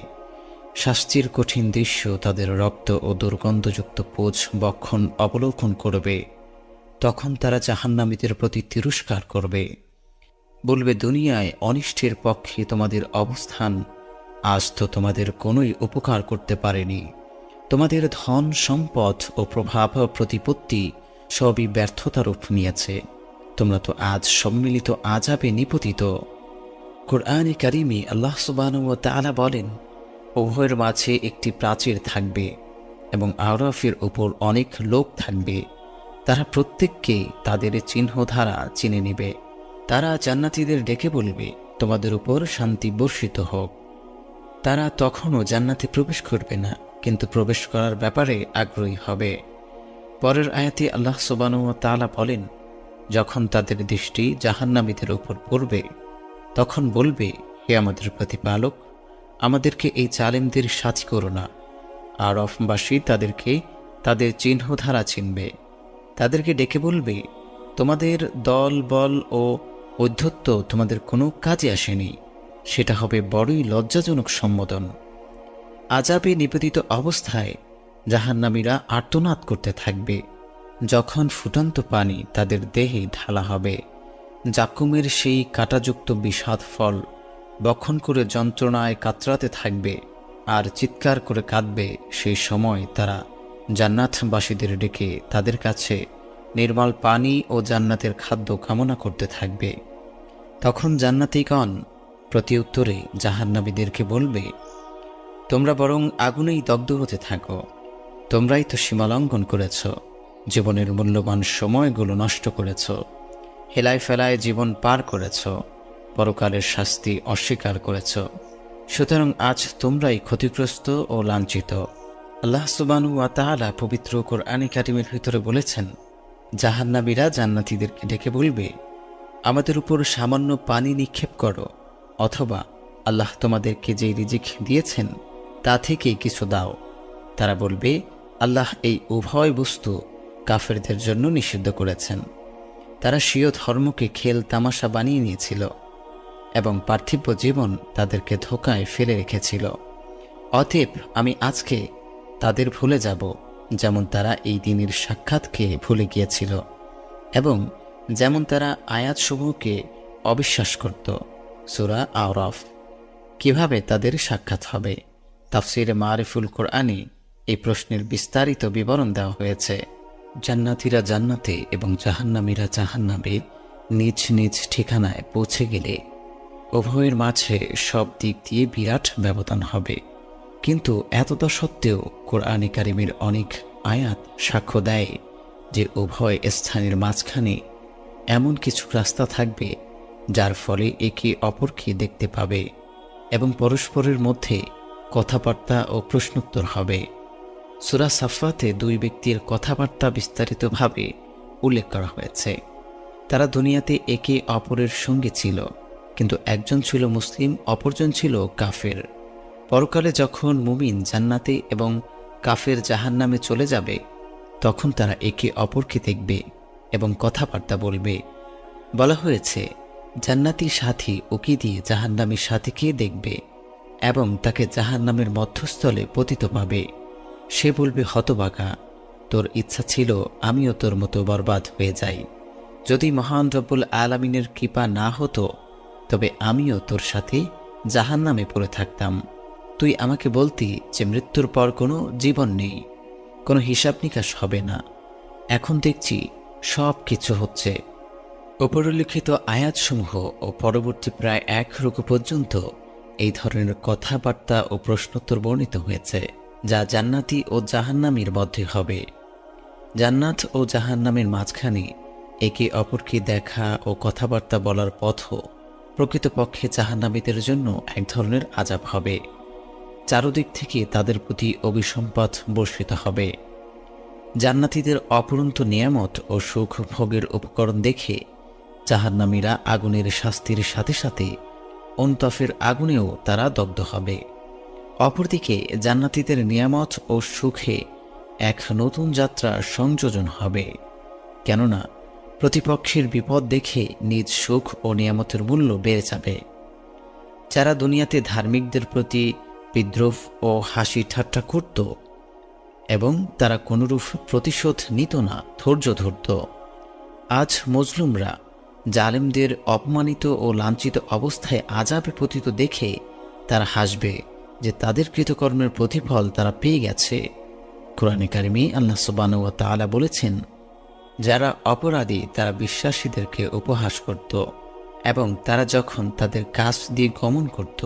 [SPEAKER 1] শাস্তির কঠিন দৃশ্য, তাদের রক্ত ও দুর্গন্ধযুক্ত পোজ বক্ষণ অবলোকন করবে, তখন তারা জাহান্নামীদের প্রতি তিরস্কার করবে, বলবে, দুনিয়ায় অনিষ্টের পক্ষে তোমাদের অবস্থান আজ তো তোমাদের কোনোই উপকার করতে পারেনি। তোমাদের ধন সম্পদ ও প্রভাব প্রতিপত্তি সবই ব্যর্থতার রূপ নিয়েছে। তোমরা তো আজ সম্মিলিত আযাবে নিপতিত। কোরআনে কারিমে আল্লাহ সুবহানাহু ওয়া তাআলা বলেন, উভয়ের মাঝে একটি প্রাচীর থাকবে এবং আরাফের উপর অনেক লোক থাকবে। তারা প্রত্যেককে তাদের চিহ্ন দ্বারা চিনে নেবে। তারা জান্নাতীদের ডেকে বলবে, তোমাদের উপর শান্তি বর্ষিত হোক। তারা তখনও জান্নাতে প্রবেশ করবে না, কিন্তু প্রবেশ করার ব্যাপারে আগ্রহী হবে। পরের আয়াতে আল্লাহ সুবহানাহু ওয়া তাআলা বলেন, যখন তাদের দৃষ্টি জাহান্নামীদের উপর পড়বে, তখন বলবে, হে আমাদের প্রতিপালক, আমাদেরকে এই জালেমদের সাথী করো না। আরাফবাসী তাদেরকে তাদের চিহ্ন দ্বারা চিনবে। তাদেরকে ডেকে বলবে, তোমাদের দল বল ও ঔদ্ধত্য তোমাদের কোনো কাজে আসেনি। সেটা হবে বড়ই লজ্জাজনক সম্বোধন। আযাবে নিবেদিত অবস্থায় জাহান্নামীরা আর্তনাদ করতে থাকবে। যখন ফুটন্ত পানি তাদের দেহে ঢালা হবে, জাকুমের সেই কাঁটাযুক্ত বিষাদ ফল বক্ষণ করে যন্ত্রণায় কাতরাতে থাকবে আর চিৎকার করে কাঁদবে, সেই সময় তারা জান্নাতবাসীদের ডেকে তাদের কাছে নির্মল পানি ও জান্নাতের খাদ্য কামনা করতে থাকবে। তখন জান্নাতীগণ প্রতিউত্তরে জাহান্নামীদেরকে বলবে, তোমরা বরং আগুনেই দগ্ধ হতে থাকো। তোমরাই তো সীমালঙ্ঘন করেছ, জীবনের মূল্যবান সময়গুলো নষ্ট করেছ, হেলায় ফেলায় জীবন পার করেছ, পরকালের শাস্তি অস্বীকার করেছ। সুতরাং আজ তোমরাই ক্ষতিগ্রস্ত ও লাঞ্ছিত। আল্লাহ সুবহানাহু ওয়া তাআলা পবিত্র কোরআনে কারিমের ভিতরে বলেছেন, জাহান্নামীরা জান্নাতীদেরকে ডেকে বলবে, আমাদের উপর সামান্য পানি নিক্ষেপ করো, অথবা আল্লাহ তোমাদেরকে যে রিজিক দিয়েছেন তা থেকে কিছু দাও। তারা বলবে, আল্লাহ এই উভয় বস্তু কাফেরদের জন্য নিষিদ্ধ করেছেন। তারা স্বীয় ধর্মকে খেল তামাশা বানিয়ে নিয়েছিল এবং পার্থিব জীবন তাদেরকে ধোঁকায় ফেলে রেখেছিল। অতএব আমি আজকে তাদের ভুলে যাব, যেমন তারা এই দিনের সাক্ষাৎকে ভুলে গিয়েছিল এবং যেমন তারা আয়াতসমূহকে অবিশ্বাস করত। সূরা আরাফ। কিভাবে তাদের সাক্ষাৎ হবে? তাফসিরে মারিফুল কোরআনে এই প্রশ্নের বিস্তারিত বিবরণ দেওয়া হয়েছে। জান্নাতীরা জান্নাতে এবং জাহান্নামীরা জাহান্নামে নিজ নিজ ঠিকানায় পৌঁছে গেলে উভয়ের মাঝে সব দিক দিয়ে বিরাট ব্যবধান হবে। কিন্তু এতটা সত্ত্বেও কোরআনে কারিমের অনেক আয়াত সাক্ষ্য দেয় যে উভয় স্থানের মাঝখানে এমন কিছু রাস্তা থাকবে যার ফলে একে অপরকে দেখতে পাবে এবং পরস্পরের মধ্যে কথাবার্তা ও প্রশ্নোত্তর হবে। সূরা সাফফাতে দুই ব্যক্তির কথাবার্তা বিস্তারিতভাবে উল্লেখ করা হয়েছে। তারা দুনিয়াতে একে অপরের সঙ্গে ছিল কিন্তু একজন ছিল মুসলিম, অপরজন ছিল কাফের। পরকালে যখন মুমিন জান্নাতে এবং কাফের জাহান্নামে চলে যাবে, তখন তারা একে অপরকে দেখবে এবং কথাবার্তা বলবে। বলা হয়েছে, জান্নাতি সাথী উকি দিয়ে জাহান্নামী সাথীকে দেখবে এবং তাকে জাহান্নামের মধ্যস্থলে পতিত পাবে। সে বলবে, হতভাগা, তোর ইচ্ছা ছিল আমিও তোর মতো বরবাদ হয়ে যাই। যদি মহান রব্বুল আলামিনের কৃপা না হতো, তবে আমিও তোর সাথে জাহান্নামে পড়ে থাকতাম। তুই আমাকে বলতি যে মৃত্যুর পর কোনো জীবন নেই, কোনো হিসাব নিকাশ হবে না। এখন দেখছি সব কিছু হচ্ছে। উপরোল্লিখিত আয়াতসমূহ ও পরবর্তী প্রায় 1 রুকু পর্যন্ত এই ধরনের কথাবার্তা ও প্রশ্নোত্তর বর্ণিত হয়েছে, যা জান্নাতি ও জাহান্নামীর মধ্যে হবে। জান্নাত ও জাহান্নামের মাঝখানে একে অপরকে দেখা ও কথাবার্তা বলার পথও প্রকৃতপক্ষে জাহান্নামীদের জন্য এক ধরনের আযাব হবে। চারদিক থেকে তাদের প্রতি অভিসম্পাত বর্ষিত হবে। জান্নাতীদের অপরন্ত নিয়ামত ও সুখ ভোগের উপকরণ দেখে জাহান্নামীরা আগুনের শাস্তির সাথে সাথে অন্তফের আগুনেও তারা দগ্ধ হবে। অপরদিকে জান্নাতীদের নিয়ামত ও সুখে এক নতুন যাত্রা সংযোজন হবে, কেননা প্রতিপক্ষের বিপদ দেখে নিজ সুখ ও নিয়ামতের মূল্য বেড়ে যাবে। যারা দুনিয়াতে ধার্মিকদের প্রতি বিদ্রোহ ও হাসি ঠাট্টা করত এবং তারা কোনরূপ প্রতিশোধ নিত না, ধৈর্য ধরত, আজ মজলুমরা জালেমদের অপমানিত ও লাঞ্ছিত অবস্থায় আযাবে পতিত দেখে তারা হাসবে যে তাদের কৃতকর্মের প্রতিফল তারা পেয়ে গেছে। কোরআনে কারিমে আল্লাহ সুবহানাহু ওয়া তাআলা বলেছেন, যারা অপরাধী তারা বিশ্বাসীদেরকে উপহাস করত এবং তারা যখন তাদের কাছ দিয়ে গমন করত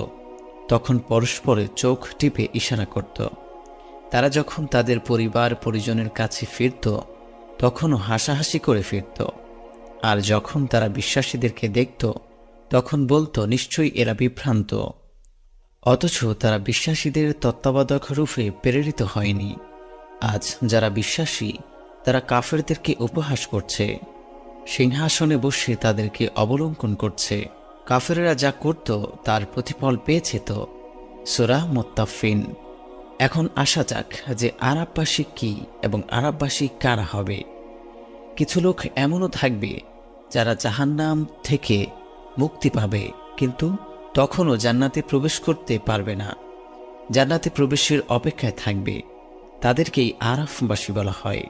[SPEAKER 1] তখন পরস্পরের চোখ টিপে ইশারা করত। তারা যখন তাদের পরিবার পরিজনের কাছে ফিরত তখনও হাসাহাসি করে ফিরত। আর যখন তারা বিশ্বাসীদেরকে দেখত তখন বলতো, নিশ্চয়ই এরা বিভ্রান্ত। অথচ তারা বিশ্বাসীদের তত্ত্বাবধায়ক রূপে প্রেরিত হয়নি। আজ যারা বিশ্বাসী তারা কাফেরদেরকে উপহাস করছে, সিংহাসনে বসে তাদেরকে অবলম্বন করছে। কাফেররা যা করত তার প্রতিফল পেয়েছে তো। সূরা মুত্তাফিন। এখন আসা যাক যে আরববাসী কি এবং আরববাসী কারা হবে। কিছু লোক এমনও থাকবে যারা জাহান্নাম থেকে মুক্তি পাবে, কিন্তু তখনও জান্নাতে প্রবেশ করতে পারবে না, জান্নাতে প্রবেশের অপেক্ষায় থাকবে। তাদেরকেই আরাফবাসী বলা হয়।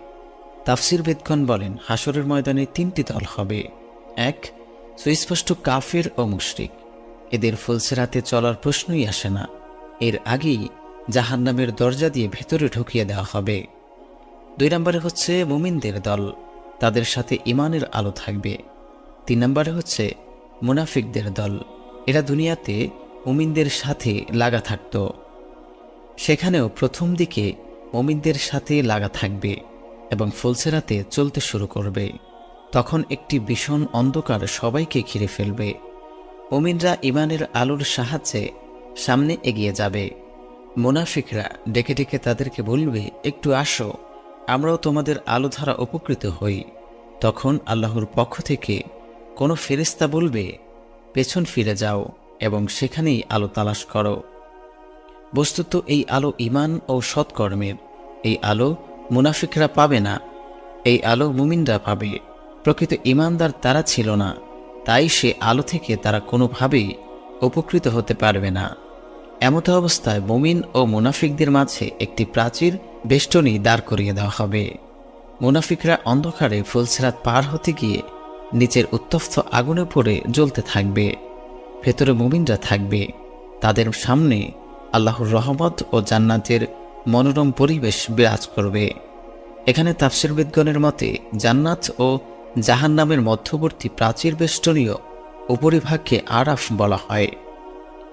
[SPEAKER 1] তাফসীরবিদগণ বলেন, হাসরের ময়দানে 3টি দল হবে। 1, সুস্পষ্ট কাফির ও মুশরিক। এদের ফুলসিরাতে চলার প্রশ্নই আসে না, এর আগেই জাহান্নামের দরজা দিয়ে ভেতরে ঢুকিয়ে দেওয়া হবে। 2 নম্বরে হচ্ছে মুমিনদের দল, তাদের সাথে ঈমানের আলো থাকবে। 3 নম্বরে হচ্ছে মুনাফিকদের দল, এরা দুনিয়াতে মুমিনদের সাথে লাগা থাকত, সেখানেও প্রথম দিকে মুমিনদের সাথে লাগা থাকবে এবং ফুলসিরাতে চলতে শুরু করবে। তখন একটি ভীষণ অন্ধকার সবাইকে ঘিরে ফেলবে। মুমিনরা ঈমানের আলোর সাহায্যে সামনে এগিয়ে যাবে। মুনাফিকরা ডেকে ডেকে তাদেরকে বলবে, একটু আসো, আমরাও তোমাদের আলো দ্বারা উপকৃত হই। তখন আল্লাহর পক্ষ থেকে কোনো ফেরেশতা বলবে, পেছন ফিরে যাও এবং সেখানেই আলো তালাশ করো। বস্তুত এই আলো ঈমান ও সৎকর্মের। এই আলো মুনাফিকরা পাবে না, এই আলো মুমিনরা পাবে। প্রকৃত ঈমানদার তারা ছিল না, তাই সে আলো থেকে তারা কোনোভাবেই উপকৃত হতে পারবে না। এমত অবস্থায় মুমিন ও মুনাফিকদের মাঝে একটি প্রাচীর বেষ্টনী দাঁড় করিয়ে দেওয়া হবে। মুনাফিকরা অন্ধকারে ফুলসিরাত পার হতে গিয়ে নিচের উত্তপ্ত আগুনে পড়ে জ্বলতে থাকবে, ভেতরে মুমিনরা থাকবে। তাদের সামনে আল্লাহর রহমত ও জান্নাতের মনোরম পরিবেশ বিরাজ করবে। এখানে তাফসীরবিদগণের মতে জান্নাত ও জাহান্নামের মধ্যবর্তী প্রাচীর বেষ্টনীয় উপরিভাগকে আরাফ বলা হয়।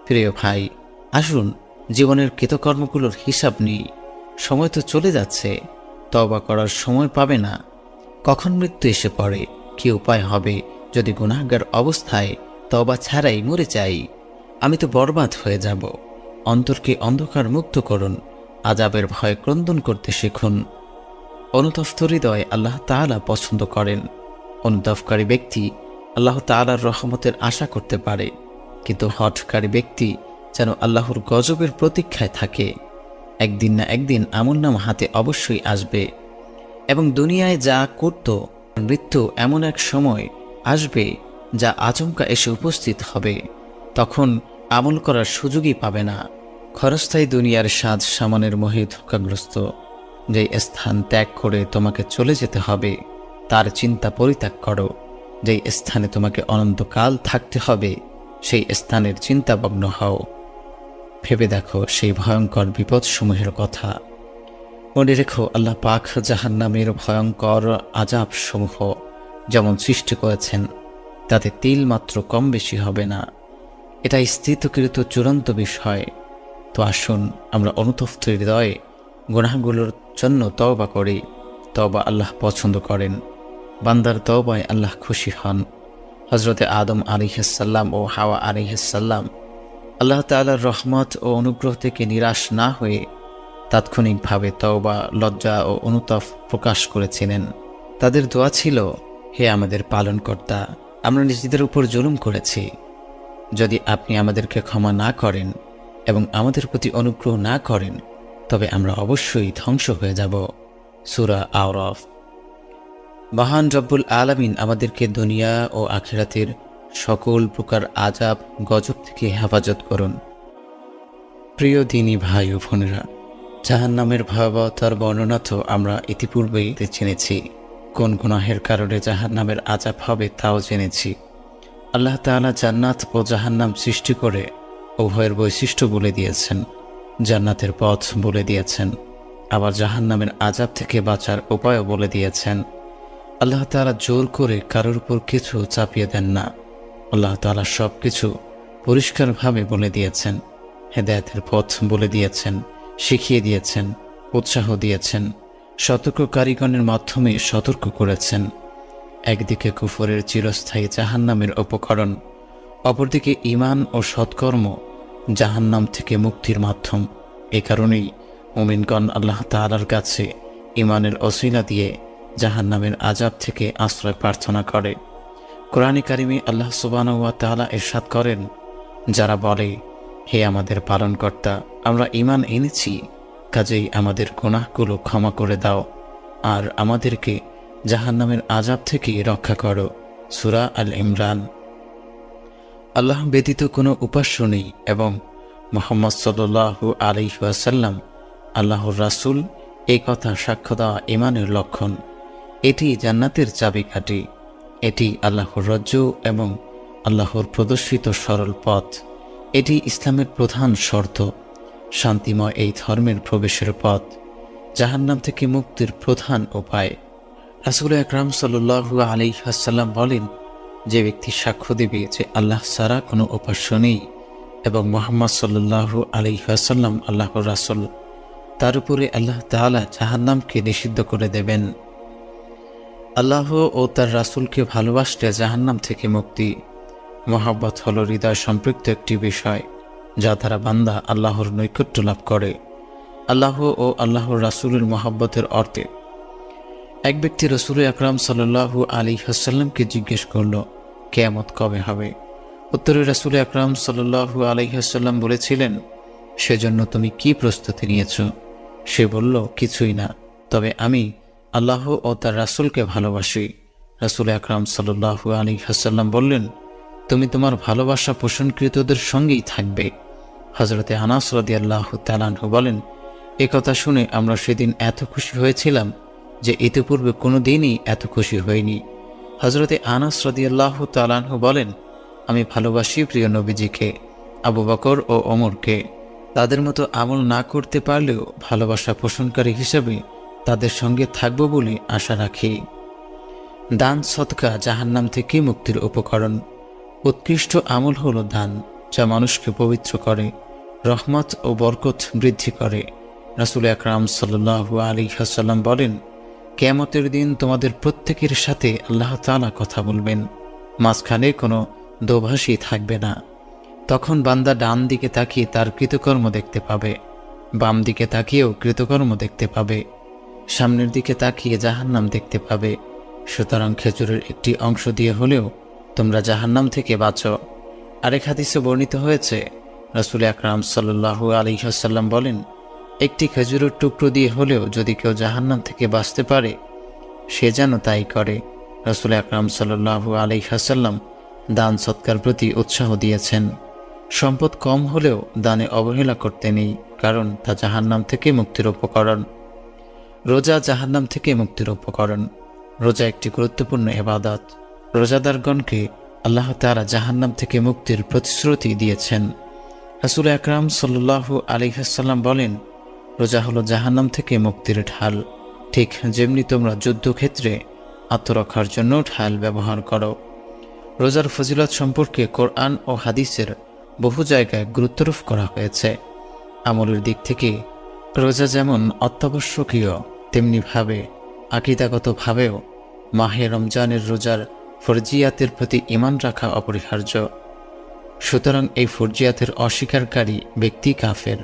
[SPEAKER 1] প্রিয় ভাই, আসুন জীবনের কৃতকর্মগুলোর হিসাব নিই। সময় তো চলে যাচ্ছে, তওবা করার সময় পাবে না। কখন মৃত্যু এসে পড়ে, কি উপায় হবে যদি গুনাহগার অবস্থায় তওবা ছাড়াই মরে যাই? আমি তো বরবাদ হয়ে যাব। অন্তরকে অন্ধকার মুক্ত করুন, আযাবের ভয় ক্রন্দন করতে শিখুন। অনুতপ্ত হৃদয় আল্লাহ তাআলা পছন্দ করেন। অনুতাপকারী ব্যক্তি আল্লাহ তাআলার রহমতের আশা করতে পারে। কিন্তু হঠকারী ব্যক্তি যেন আল্লাহর গজবের প্রতীক্ষায় থাকে। একদিন না একদিন আমলনামা হাতে অবশ্যই আসবে, এবং দুনিয়ায় যা করত মৃত্যু এমন এক সময় আসবে যা আচমকা এসে উপস্থিত হবে। তখন আমল করার সুযোগই পাবে না। ক্ষণস্থায়ী দুনিয়ার স্বাদ সামানের মোহে ধোঁকাগ্রস্ত। যেই স্থান ত্যাগ করে তোমাকে চলে যেতে হবে তার চিন্তা পরিত্যাগ করো। যেই স্থানে তোমাকে অনন্তকাল থাকতে হবে সেই স্থানের চিন্তামগ্ন হও। ভেবে দেখো সেই ভয়ঙ্কর বিপদসমূহের কথা। মনে রেখো, আল্লাহ পাক জাহান্নামের ভয়ঙ্কর আযাব সমূহ যেমন সৃষ্টি করেছেন তাতে তিল মাত্র কম বেশি হবে না। এটা স্থিতকৃত চূড়ান্ত বিষয়। তো আসুন আমরা অনুতপ্ত হৃদয়ে গুনাহগুলোর জন্য তওবা করি। তওবা আল্লাহ পছন্দ করেন। বান্দার তওবায় আল্লাহ খুশি হন। হযরতে আদম আলাইহিসসালাম ও হাওয়া আলাইহিসসালাম আল্লাহ তাআলার রহমত ও অনুগ্রহ থেকে নিরাশ না হয়ে তাৎক্ষণিকভাবে তওবা, লজ্জা ও অনুতাপ প্রকাশ করেছিলেন। তাদের দোয়া ছিল, হে আমাদের পালনকর্তা, আমরা নিজেদের উপর জুলুম করেছি। যদি আপনি আমাদেরকে ক্ষমা না করেন এবং আমাদের প্রতি অনুগ্রহ না করেন তবে আমরা অবশ্যই ধ্বংস হয়ে যাব। সূরা আরাফ। মহান রব্বুল আলামিন আমাদেরকে দুনিয়া ও আখিরাতের সকল প্রকার আযাব গজব থেকে হেফাজত করুন। প্রিয় দিনী ভাই ও বোনেরা, জাহান্নামের ভয়াবহতার বর্ণনা তো আমরা ইতিপূর্বেই জেনেছি। কোন গুনাহের কারণে জাহান্নামের আযাব হবে তাও জেনেছি। আল্লাহ তাআলা জান্নাত ও জাহান্নাম সৃষ্টি করে উভয়ের বৈশিষ্ট্য বলে দিয়েছেন, জান্নাতের পথ বলে দিয়েছেন, আবার জাহান্নামের আযাব থেকে বাঁচার উপায়ও বলে দিয়েছেন। আল্লাহ তাআলা জোর করে কারোর উপর কিছু চাপিয়ে দেন না। আল্লাহ তাআলা সব কিছু পরিষ্কারভাবে বলে দিয়েছেন, হেদায়েতের পথ বলে দিয়েছেন, শিখিয়ে দিয়েছেন, উৎসাহ দিয়েছেন, সতর্ককারীগণের মাধ্যমে সতর্ক করেছেন। একদিকে কুফরের চিরস্থায়ী জাহান্নামের উপকরণ, অপরদিকে ঈমান ও সৎকর্ম জাহান্নাম থেকে মুক্তির মাধ্যম। এ কারণেই মুমিনগণ আল্লাহ তাআলার কাছে ঈমানের ওসিলা দিয়ে জাহান্নামের আযাব থেকে আশ্রয় প্রার্থনা করে। কোরআনে কারিমে আল্লাহ সুবহানাহু ওয়া তাআলা ইরশাদ করেন, যারা বলে, হে আমাদের পালনকর্তা, আমরা ঈমান এনেছি, কাজেই আমাদের গুনাহগুলো ক্ষমা করে দাও আর আমাদেরকে জাহান্নামের আযাব থেকে রক্ষা করো। সূরা আল ইমরান। আল্লাহ ব্যতীত কোনো উপাস্য নেই এবং মুহাম্মদ সাল্লাল্লাহু আলাইহি ওয়াসাল্লাম আল্লাহর রাসূল, এই কথা সাক্ষ্য দেওয়া ঈমানের লক্ষণ। এটি জান্নাতের চাবিকাঠি। এটি আল্লাহর রজ্জ এবং আল্লাহর প্রদর্শিত সরল পথ। এটি ইসলামের প্রধান শর্ত, শান্তিময় এই ধর্মের প্রবেশের পথ, জাহান্নাম থেকে মুক্তির প্রধান উপায়। রাসূল আকরাম সাল্লাল্লাহু আলাইহি ওয়াসাল্লাম বলেন, যে ব্যক্তি সাক্ষ্য দেবে যে আল্লাহ ছাড়া কোনো উপাস্য নেই এবং মুহাম্মদ সাল্লাল্লাহু আলাইহি ওয়াসাল্লাম আল্লাহর রাসূল, তার উপরে আল্লাহ তাআলা জাহান্নামকে নিষিদ্ধ করে দেবেন। আল্লাহ ও তার রাসূলকে ভালোবাসলে জাহান্নাম থেকে মুক্তি। মহব্বত হল হৃদয় সম্পৃক্ত একটি বিষয় যা দ্বারা বান্দা আল্লাহর নৈকট্য লাভ করে। আল্লাহ ও আল্লাহর রাসূলের মহব্বতের অর্থে এক ব্যক্তি রাসূল আকরাম সাল্লাল্লাহু আলাইহি ওয়াসাল্লামকে জিজ্ঞেস করল, কিয়ামত কবে হবে? উত্তরে রাসূল আকরাম সাল্লাল্লাহু আলাইহি ওয়াসাল্লাম বলেছিলেন, সেজন্য তুমি কি প্রস্তুতি নিয়েছ? সে বলল, কিছুই না, তবে আমি আল্লাহ ও তার রাসূলকে ভালোবাসি। রাসূল আকরাম সাল্লাল্লাহু আলাইহি ওয়াসাল্লাম বললেন, তুমি তোমার ভালোবাসা পোষণকৃতদের সঙ্গেই থাকবে। হযরতে আনাস রাদিয়াল্লাহু তাআলা আনহু বলেন, এ কথা শুনে আমরা সেদিন এত খুশি হয়েছিলাম যে ইতিপূর্বে কোনো দিনই এত খুশি হইনি। হযরতে আনাস রাদিয়াল্লাহু তাআলা আনহু বলেন, আমি ভালোবাসি প্রিয় নবীজিকে, আবু বকর ও ওমরকে। তাদের মতো আমল না করতে পারলেও ভালোবাসা পোষণকারী হিসেবে তাদের সঙ্গে থাকব বলে আশা রাখি। দান সদকা জাহান্নাম থেকে মুক্তির উপকরণ। উৎকৃষ্ট আমল হলো দান, যা মানুষকে পবিত্র করে, রহমত ও বরকত বৃদ্ধি করে। রাসূল আকরাম সাল্লাল্লাহু আলাইহি ওয়াসাল্লাম বলেন, কিয়ামতের দিন তোমাদের প্রত্যেকের সাথে আল্লাহ তাআলা কথা বলবেন, মাঝখানে কোনো দোভাষী থাকবে না। তখন বান্দা ডান দিকে তাকিয়ে তার কৃতকর্ম দেখতে পাবে, বাম দিকে তাকিয়েও কৃতকর্ম দেখতে পাবে, সামনের দিকে তাকিয়ে জাহান্নাম দেখতে পাবে। সুতরাং খেজুরের একটি অংশ দিয়ে হলেও তোমরা জাহান্নাম থেকে বাঁচো। আরেক হাদিসে বর্ণিত হয়েছে, রাসূল আকরাম সাল্লাল্লাহু আলাইহি ওয়াসাল্লাম বলেন, একটি খেজুরের টুকরো দিয়ে হলেও যদি কেউ জাহান্নাম থেকে বাঁচতে পারে সে যেন তাই করে। রাসূল আকরাম সাল্লাল্লাহু আলাইহি ওয়াসাল্লাম দান সৎকার প্রতি উৎসাহ দিয়েছেন। সম্পদ কম হলেও দানে অবহেলা করতে নেই, কারণ তা জাহান্নাম থেকে মুক্তির উপকরণ। রোজা জাহান্নাম থেকে মুক্তির উপকরণ। রোজা একটি গুরুত্বপূর্ণ ইবাদত। রোজাদারগণকে আল্লাহ তাআলা জাহান্নাম থেকে মুক্তির প্রতিশ্রুতি দিয়েছেন। রাসূল আকরাম সাল্লাল্লাহু আলাইহি ওয়াসাল্লাম বলেন, রোজা হলো জাহান্নাম থেকে মুক্তির ঢাল। ঠিক যেমনি তোমরা যুদ্ধক্ষেত্রে আত্মরক্ষার জন্য ঢাল ব্যবহার করো। রোজার ফজিলত সম্পর্কে কোরআন ও হাদিসের বহু জায়গায় গুরুত্বারোপ করা হয়েছে। আমলের দিক থেকে রোজা যেমন অত্যাবশ্যকীয়, তেমনিভাবে আকীদাগতভাবেও মাহে রমজানের রোজার ফরজিয়াতের প্রতি ঈমান রাখা অপরিহার্য। সুতরাং এই ফরজিয়াতের অস্বীকারী ব্যক্তি কাফের।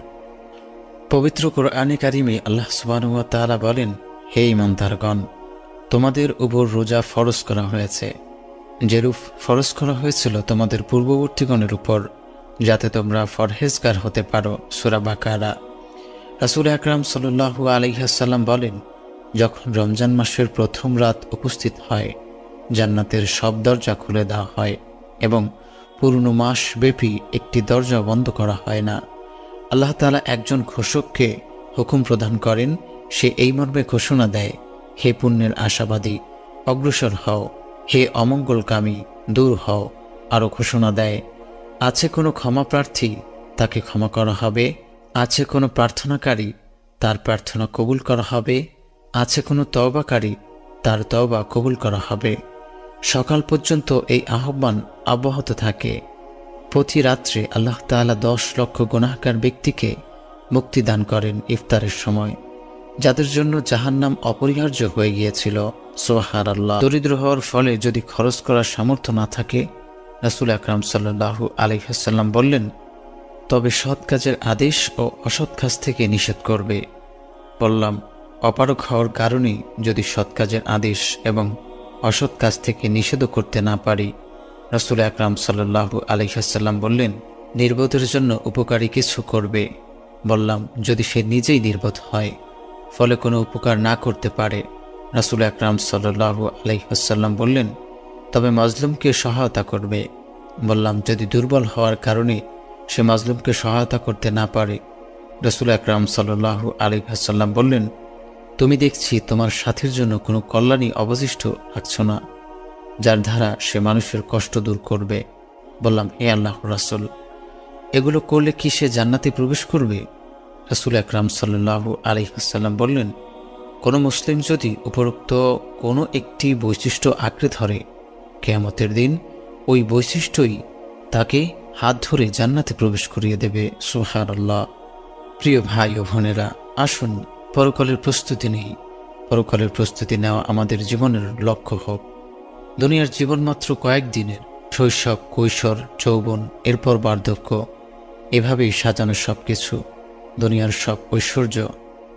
[SPEAKER 1] পবিত্র কোরআনে কারিমে আল্লাহ সুবহানাহু ওয়া তাআলা বলেন, হে ঈমানদারগণ, তোমাদের উপর রোজা ফরজ করা হয়েছে, যেরূপ ফরজ করা হয়েছিল তোমাদের পূর্ববর্তীগণের উপর, যাতে তোমরা পরহেজগার হতে পারো। সূরা বাকারা। রাসূল আকরাম সাল্লাল্লাহু আলাইহি ওয়াসাল্লাম বলেন, যখন রমজান মাসের প্রথম রাত উপস্থিত হয়, জান্নাতের সব দরজা খুলে দেওয়া হয় এবং পুরনো মাস ব্যাপী একটি দরজা বন্ধ করা হয় না। আল্লাহ তাআলা একজন ঘোষককে হুকুম প্রদান করেন, সে এই মর্মে ঘোষণা দেয়, হে পুণ্যের আশাবাদী, অগ্রসর হও, হে অমঙ্গলকামী, দূর হও। আরও ঘোষণা দেয়, আছে কোনো ক্ষমা প্রার্থী, তাকে ক্ষমা করা হবে। আছে কোনো প্রার্থনাকারী, তার প্রার্থনা কবুল করা হবে। আছে কোনো তওবাকারী, তার তওবা কবুল করা হবে। সকাল পর্যন্ত এই আহ্বান অব্যাহত থাকে। প্রতি রাত্রে আল্লাহ তাআলা 10 লক্ষ গুনাহগার ব্যক্তিকে মুক্তি দান করেন ইফতারের সময়, যাদের জন্য জাহান্নাম অপরিহার্য হয়ে গিয়েছিল। সুবহানাল্লাহ। দরিদ্র হওয়ার ফলে যদি খরচ করার সামর্থ্য না থাকে, রাসূল আকরাম সাল্লাল্লাহু আলাইহি ওয়াসাল্লাম বললেন, তবে সৎ কাজের আদেশ ও অসৎ কাজ থেকে নিষেধ করবে। বললাম, অপারগ হওয়ার কারণে যদি সৎ কাজের আদেশ এবং অসৎ কাজ থেকে নিষেধও করতে না পারি। রাসূল আকরাম সাল্লাল্লাহু আলাইহি ওয়াসাল্লাম বললেন, নির্বোধের জন্য উপকারী কিছু করবে। বললাম, যদি সে নিজেই নির্বোধ হয়, ফলে কোনো উপকার না করতে পারে। রাসূল আকরাম সাল্লাল্লাহু আলাইহি ওয়াসাল্লাম বললেন, তবে মাজলুমকে সহায়তা করবে। বললাম, যদি দুর্বল হওয়ার কারণে সে মাজলুমকে সহায়তা করতে না পারে। রাসূল আকরাম সাল্লাল্লাহু আলাইহি ওয়াসাল্লাম বললেন, তুমি দেখছি তোমার সাথীর জন্য কোনো কল্যাণই অবশিষ্ট রাখছ না, যার দ্বারা সে মানুষের কষ্ট দূর করবে। বললাম, হে আল্লাহর রাসূল, এগুলো করলে কি সে জান্নাতে প্রবেশ করবে? রাসূল আকরাম সাল্লাল্লাহু আলাইহি ওয়াসাল্লাম বললেন, কোনো মুসলিম যদি উপরোক্ত কোনো একটি বৈশিষ্ট্য আঁকড়ে ধরে, কিয়ামতের দিন ওই বৈশিষ্ট্যই তাকে হাত ধরে জান্নাতে প্রবেশ করিয়ে দেবে। সুবহানাল্লাহ। প্রিয় ভাই ও বোনেরা, আসুন পরকালের প্রস্তুতি নেই। পরকালের প্রস্তুতি নেওয়া আমাদের জীবনের লক্ষ্য হোক। দুনিয়ার জীবন মাত্র কয়েকদিনের। শৈশব, কৈশোর, যৌবন, এরপর বার্ধক্য, এভাবেই সাজানো সব কিছু। দুনিয়ার সব ঐশ্বর্য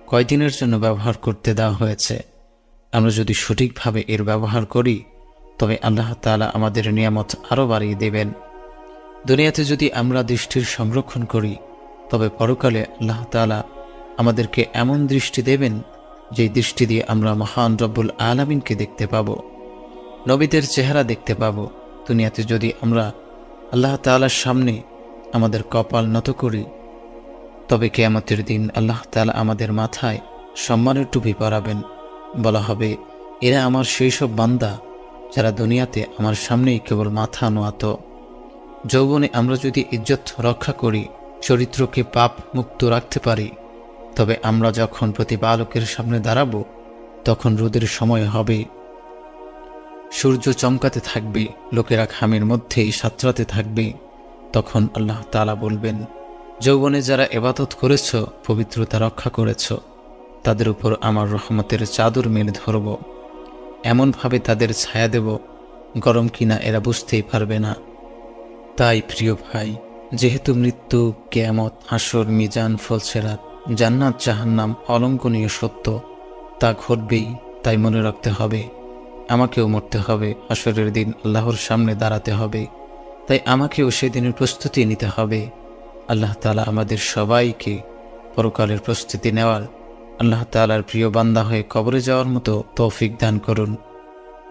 [SPEAKER 1] কয়দিনের জন্য ব্যবহার করতে দেওয়া হয়েছে। আমরা যদি সঠিকভাবে এর ব্যবহার করি, তবে আল্লাহ তাআলা আমাদের নিয়ামত আরও বাড়িয়ে দেবেন। দুনিয়াতে যদি আমরা দৃষ্টির সংরক্ষণ করি, তবে পরকালে আল্লাহ তাআলা আমাদেরকে এমন দৃষ্টি দেবেন, যে দৃষ্টি দিয়ে আমরা মহান রব্বুল আলামিনকে দেখতে পাব, নবীদের চেহারা দেখতে পাব। দুনিয়াতে যদি আমরা আল্লাহ তাআলার সামনে আমাদের কপাল নত করি, তবে কিয়ামতের দিন আল্লাহ তাআলা আমাদের মাথায় সম্মানের টুপি পরাবেন। বলা হবে, এরা আমার সেই সব বান্দা যারা দুনিয়াতে আমার সামনেই কেবল মাথা নোয়াত। যৌবনে আমরা যদি ইজ্জত রক্ষা করি, চরিত্রকে পাপ মুক্ত রাখতে পারি, তবে আমরা যখন প্রতিপালকের সামনে দাঁড়াবো, তখন রোদের সময় হবে, সূর্য চমকাতে থাকবে, লোকেরা ঘামের মধ্যেই সাঁতরাতে থাকবে। তখন আল্লাহ তাআলা বলবেন, যৌবনে যারা ইবাদত করেছ, পবিত্রতা রক্ষা করেছ, তাদের উপর আমার রহমতের চাদর মেলে ধরব, এমনভাবে তাদের ছায়া দেব, গরম কিনা এরা বুঝতেই পারবে না। তাই প্রিয় ভাই, যেহেতু মৃত্যু, কিয়ামত, হাসর, মিজান, ফলসেরাত, জান্নাত, জাহান্নাম অলঙ্ঘনীয় সত্য, তা ঘটবেই। তাই মনে রাখতে হবে, আমাকেও মরতে হবে, হাসরের দিন আল্লাহর সামনে দাঁড়াতে হবে। তাই আমাকেও সেদিনের প্রস্তুতি নিতে হবে। আল্লাহ তাআলা আমাদের সবাইকে পরকালের প্রস্তুতি নেওয়ার, আল্লাহ তাআলার প্রিয় বান্দা হয়ে কবরে যাওয়ার মতো তৌফিক দান করুন।